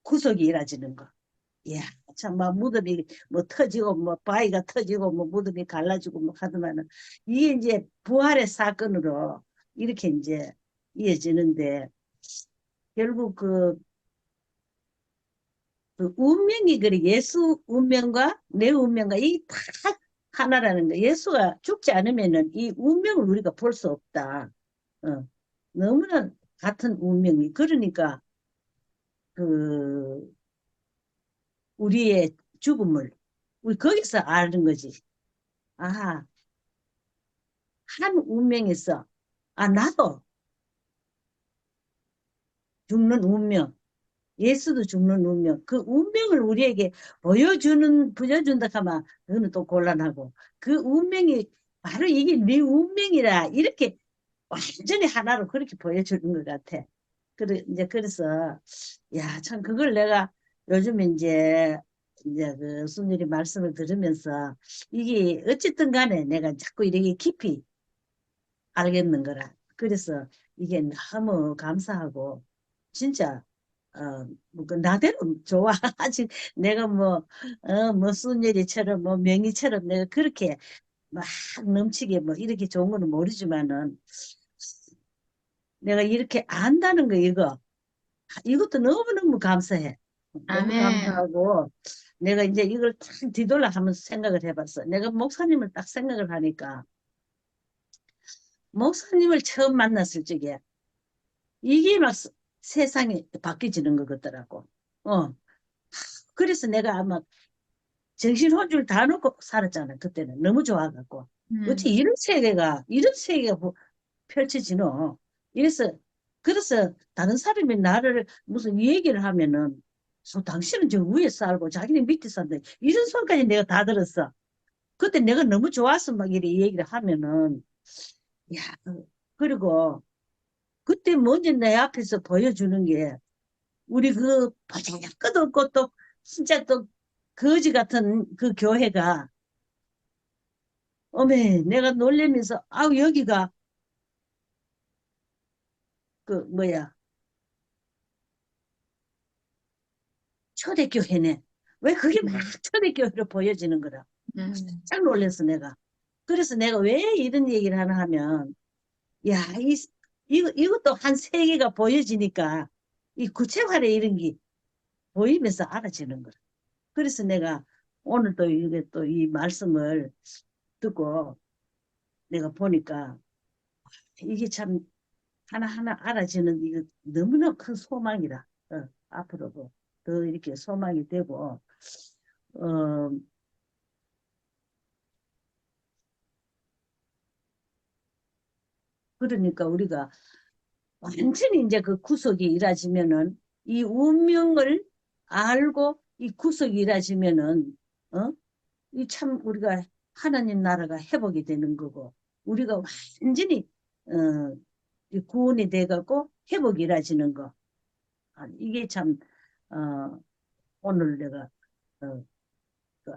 구속이 이루어지는 거. 이야, 참, 막 무덤이 뭐 터지고, 뭐 바위가 터지고, 뭐 무덤이 갈라지고, 뭐 하더만은, 이게 이제 부활의 사건으로 이렇게 이제 이어지는데, 결국 그 운명이 그래, 예수 운명과 내 운명과 이 다 하나라는 거. 예수가 죽지 않으면은 이 운명을 우리가 볼 수 없다. 어, 너무나 같은 운명이. 그러니까, 그, 우리의 죽음을, 우리 거기서 아는 거지. 아, 한 운명에서, 아, 나도 죽는 운명, 예수도 죽는 운명, 그 운명을 우리에게 보여준다 하면, 그거는 또 곤란하고, 그 운명이 바로 이게 네 운명이라, 이렇게 완전히 하나로 그렇게 보여주는 것 같아. 이제 그래서, 야, 참, 그걸 내가 요즘에 이제 그 순일이 말씀을 들으면서, 이게 어쨌든 간에 내가 자꾸 이렇게 깊이 알겠는 거라. 그래서 이게 너무 감사하고, 진짜, 뭐, 나대로 좋아. 아직 내가 뭐, 순일이처럼, 뭐, 명희처럼 내가 그렇게 막 넘치게 뭐, 이렇게 좋은 거는 모르지만은, 내가 이렇게 안다는 거, 이것도 너무너무 감사해. 너무 아멘. 감사하고, 내가 이제 이걸 탁 뒤돌아 하면서 생각을 해봤어. 내가 목사님을 딱 생각을 하니까, 목사님을 처음 만났을 적에, 이게 막 세상이 바뀌어지는 것 같더라고. 어. 그래서 내가 아마 정신 혼줄 다 놓고 살았잖아. 그때는. 너무 좋아갖고. 어찌 이런 세계가 펼쳐지노. 이래서, 그래서 다른 사람이 나를 무슨 얘기를 하면은, 당신은 저 위에 살고 자기는 밑에 산다. 이런 소리까지 내가 다 들었어. 그때 내가 너무 좋아서 막 이렇게 얘기를 하면은, 야, 그리고 그때 먼저 내 앞에서 보여주는 게, 우리 그 바짝것없고 또 진짜 또 거지 같은 그 교회가, 어메 내가 놀래면서 아우 여기가 그 뭐야 초대교회네. 왜 그게 막 초대교회로 보여지는 거라. 음. 깜짝 놀랐어 내가. 그래서 내가 왜 이런 얘기를 하나 하면, 야, 이것도 한 세계가 보여지니까 이 구체화의 이런 게 보이면서 알아지는 거라. 그래서 내가 오늘 또 이게 또 이 말씀을 듣고 내가 보니까 이게 참 하나하나 알아지는 이거 너무나 큰 소망이라. 앞으로도 더 이렇게 소망이 되고, 어, 그러니까 우리가 완전히 이제 그 구속이 이루어지면은, 이 운명을 알고 이 구속이 이루어지면은, 어? 이 참 우리가 하나님 나라가 회복이 되는 거고, 우리가 완전히, 어, 이 구원이 돼갖고 회복이 이루어지는 거. 아, 이게 참, 어, 오늘 내가, 어, 그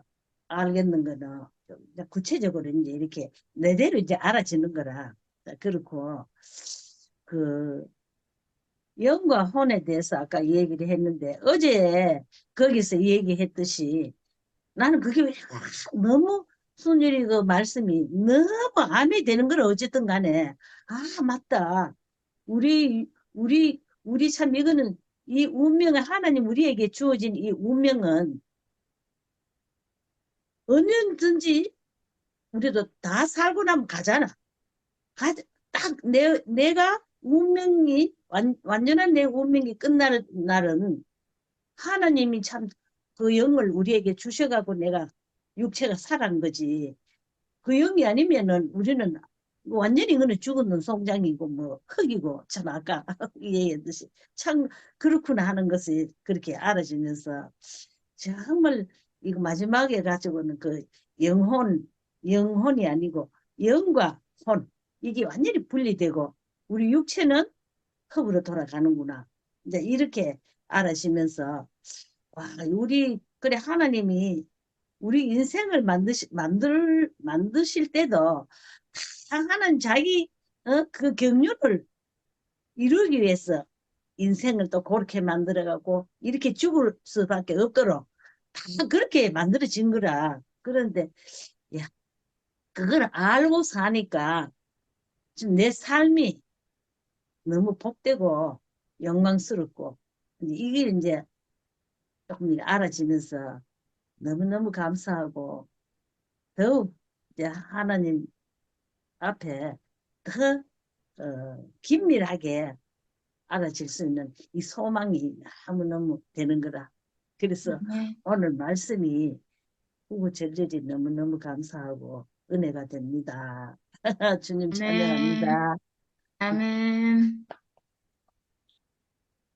알겠는 거는 좀 구체적으로 이제 이렇게 내대로 이제 알아지는 거라. 그렇고, 그, 영과 혼에 대해서 아까 얘기를 했는데, 어제 거기서 얘기했듯이 나는 그게 왜 너무 순일이 그 말씀이 너무 암이 되는 걸 어쨌든 간에, 아, 맞다. 우리 참 이거는 이 운명을 하나님 우리에게 주어진 이 운명은 언제든지 우리도 다 살고 나면 가잖아. 딱 내가 운명이, 완전한 내 운명이 끝나는 날은 하나님이 참 그 영을 우리에게 주셔가고 내가 육체가 살아난 거지. 그 영이 아니면은 우리는 완전히 그는 죽은 송장이고 뭐 흙이고, 참 아까 얘기했듯이 참 그렇구나 하는 것을 그렇게 알아지면서, 정말 이거 마지막에 가지고는 그 영혼, 영혼이 아니고 영과 혼, 이게 완전히 분리되고 우리 육체는 흙으로 돌아가는구나. 이제 이렇게 알아지면서, 와, 그래, 하나님이 우리 인생을 만드실 때도 다 하는 자기, 그 경륜을 이루기 위해서 인생을 또 그렇게 만들어가고 이렇게 죽을 수밖에 없도록 다 그렇게 만들어진 거라. 그런데 야, 그걸 알고 사니까 지금 내 삶이 너무 복되고 영광스럽고 이게 이제 조금 알아지면서 너무너무 감사하고 더욱 이제 하나님 앞에 더 긴밀하게 알아질 수 있는 이 소망이 너무너무 되는 거라. 그래서 네. 오늘 말씀이 후구절절이 너무너무 감사하고 은혜가 됩니다. 주님 아멘. 찬양합니다. 아멘.